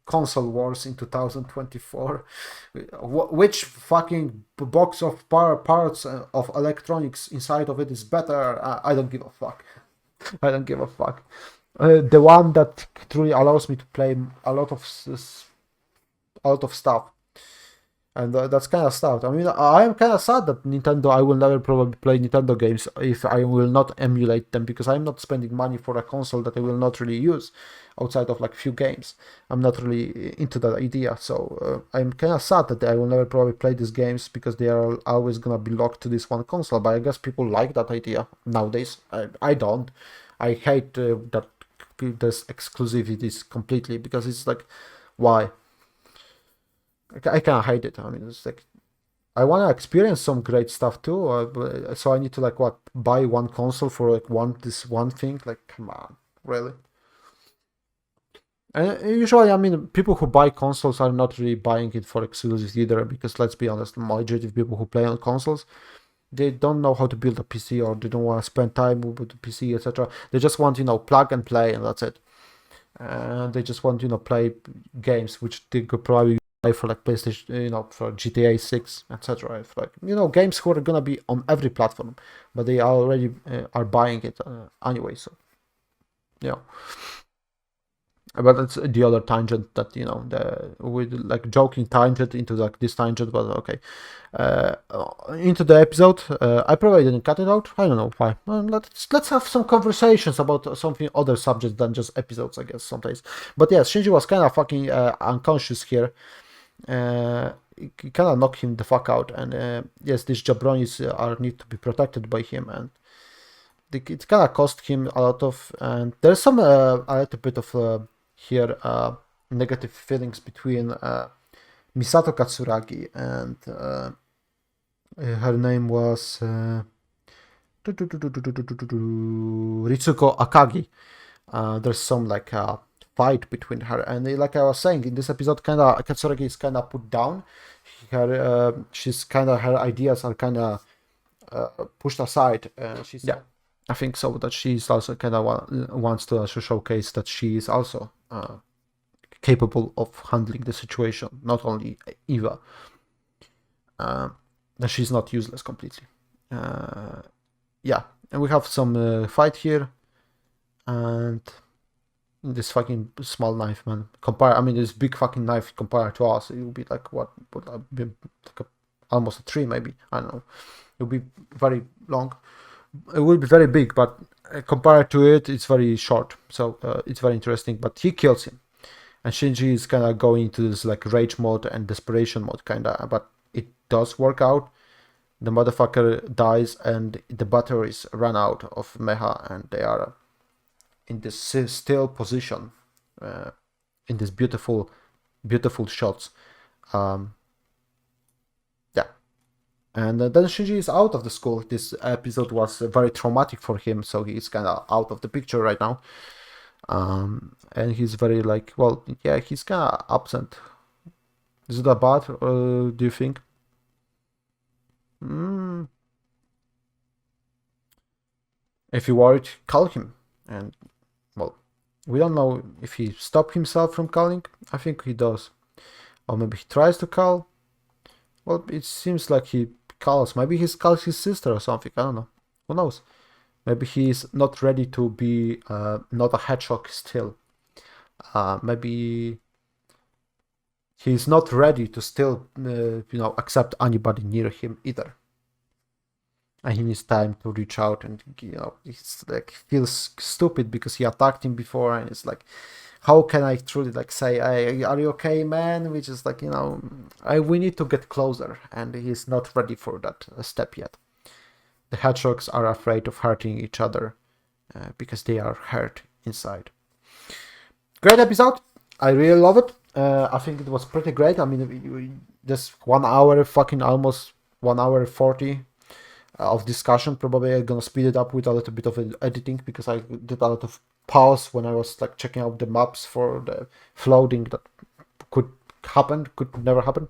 console wars in 2024. Which fucking box of parts of electronics inside of it is better? I don't give a fuck. I don't give a fuck. The one that truly allows me to play a lot of stuff. And that's kind of sad. I mean, I am kind of sad that I will never probably play Nintendo games if I will not emulate them, because I'm not spending money for a console that I will not really use outside of like few games. I'm not really into that idea. So I'm kind of sad that I will never probably play these games because they are always going to be locked to this one console. But I guess people like that idea nowadays. I don't. I hate that there's exclusivities completely, because it's like, why? I kind of hate it. I mean, it's like, I want to experience some great stuff too. So I need to like what, buy one console for like this one thing? Like, come on, really? And usually, I mean, people who buy consoles are not really buying it for exclusives either, because let's be honest, the majority of people who play on consoles, they don't know how to build a PC, or they don't want to spend time with the PC, etc. They just want, plug and play, and that's it. And they just want, play games which they could probably buy for like PlayStation, for GTA 6, etc. Like, games who are gonna be on every platform, but they already are buying it anyway. So, yeah. But it's the other tangent that with like joking tangent into like this tangent, but okay. Into the episode, I probably didn't cut it out. I don't know why. Let's have some conversations about something other subjects than just episodes, I guess, sometimes. But yes, Shinji was kind of fucking unconscious here. It kind of knocked him the fuck out, and yes, these jabronis need to be protected by him, and it kind of cost him a lot of. And there's some a little bit of here negative feelings between Misato Katsuragi and her name was Ritsuko Akagi. There's some like fight between her, and like I was saying, in this episode, kind of Katsuragi is kind of put down. Her ideas are kind of pushed aside. Yeah, I think so, that she's also kind of wants to also showcase that she is also capable of handling the situation, not only EVA. That she's not useless completely. Yeah, and we have some fight here, and this fucking small knife, man. This big fucking knife compared to us, it would be like what? Would be like almost a tree, maybe. I don't know. It would be very long. It will be very big, but compared to it, it's very short. So it's very interesting. But he kills him, and Shinji is kind of going into this like rage mode and desperation mode, kind of. But it does work out. The motherfucker dies, and the batteries run out of Mecha, and they are in this still position, in this beautiful shots. And then Shinji is out of the school. This episode was very traumatic for him, so he's kind of out of the picture right now. And he's very like, well, yeah, he's kind of absent. Is it a bad, do you think? If you're worried, call him. And, well, we don't know if he stopped himself from calling. I think he does. Or maybe he tries to call. Well, it seems like he calls. Maybe he calls his sister or something. I don't know. Who knows? Maybe he's not ready to be not a hedgehog still. Maybe he's not ready to still, accept anybody near him either. And he needs time to reach out, and he's like feels stupid because he attacked him before, and it's like, how can I truly like say, hey, are you okay, man? Which is like, we need to get closer, and he's not ready for that step yet. The hedgehogs are afraid of hurting each other because they are hurt inside. Great episode. I really love it. I think it was pretty great. I mean, this 1 hour, fucking almost 1 hour 40 of discussion. Probably I'm gonna speed it up with a little bit of editing, because I did a lot of pause when I was like checking out the maps for the flooding that could never happen.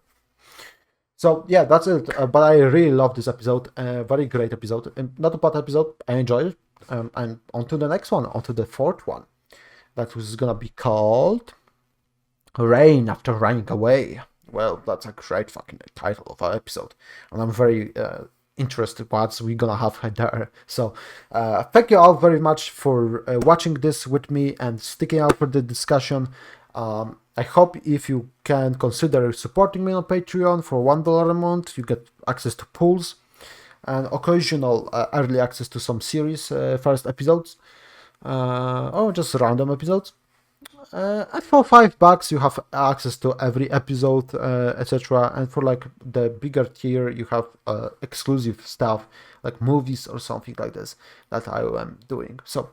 So yeah, that's it. But I really love this episode. Very great episode. Not a bad episode. I enjoyed it. And on to the next one, on to the fourth one. That was gonna be called Rain After Running Away. Well, that's a great fucking title of our episode. And I'm very interested what we're gonna have there. So thank you all very much for watching this with me and sticking out for the discussion. I hope if you can consider supporting me on Patreon for $1 a month, you get access to pools and occasional early access to some series first episodes, or just random episodes. And for $5 you have access to every episode, etc. And for like the bigger tier, you have exclusive stuff like movies or something like this that I am doing. So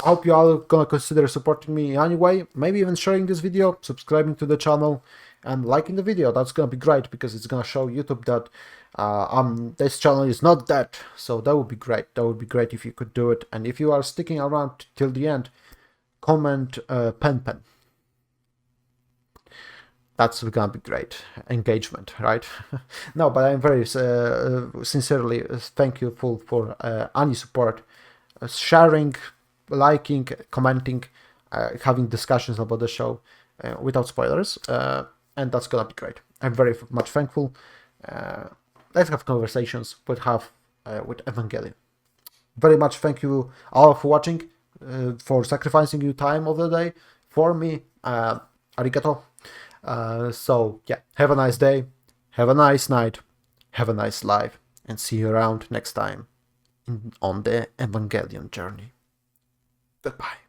I hope you all gonna consider supporting me anyway, maybe even sharing this video, subscribing to the channel, and liking the video. That's gonna be great because it's gonna show YouTube that this channel is not dead. So that would be great. That would be great if you could do it. And if you are sticking around till the end, comment pen. That's gonna be great engagement, right? No, but I'm very sincerely thank you for any support, sharing, liking, commenting, having discussions about the show without spoilers, and that's gonna be great. I'm very much thankful. Let's have conversations with Evangelion. Very much thank you all for watching, for sacrificing your time of the day for me. Arigato. So yeah, have a nice day, have a nice night, have a nice life, and see you around next time on the Evangelion journey. Goodbye.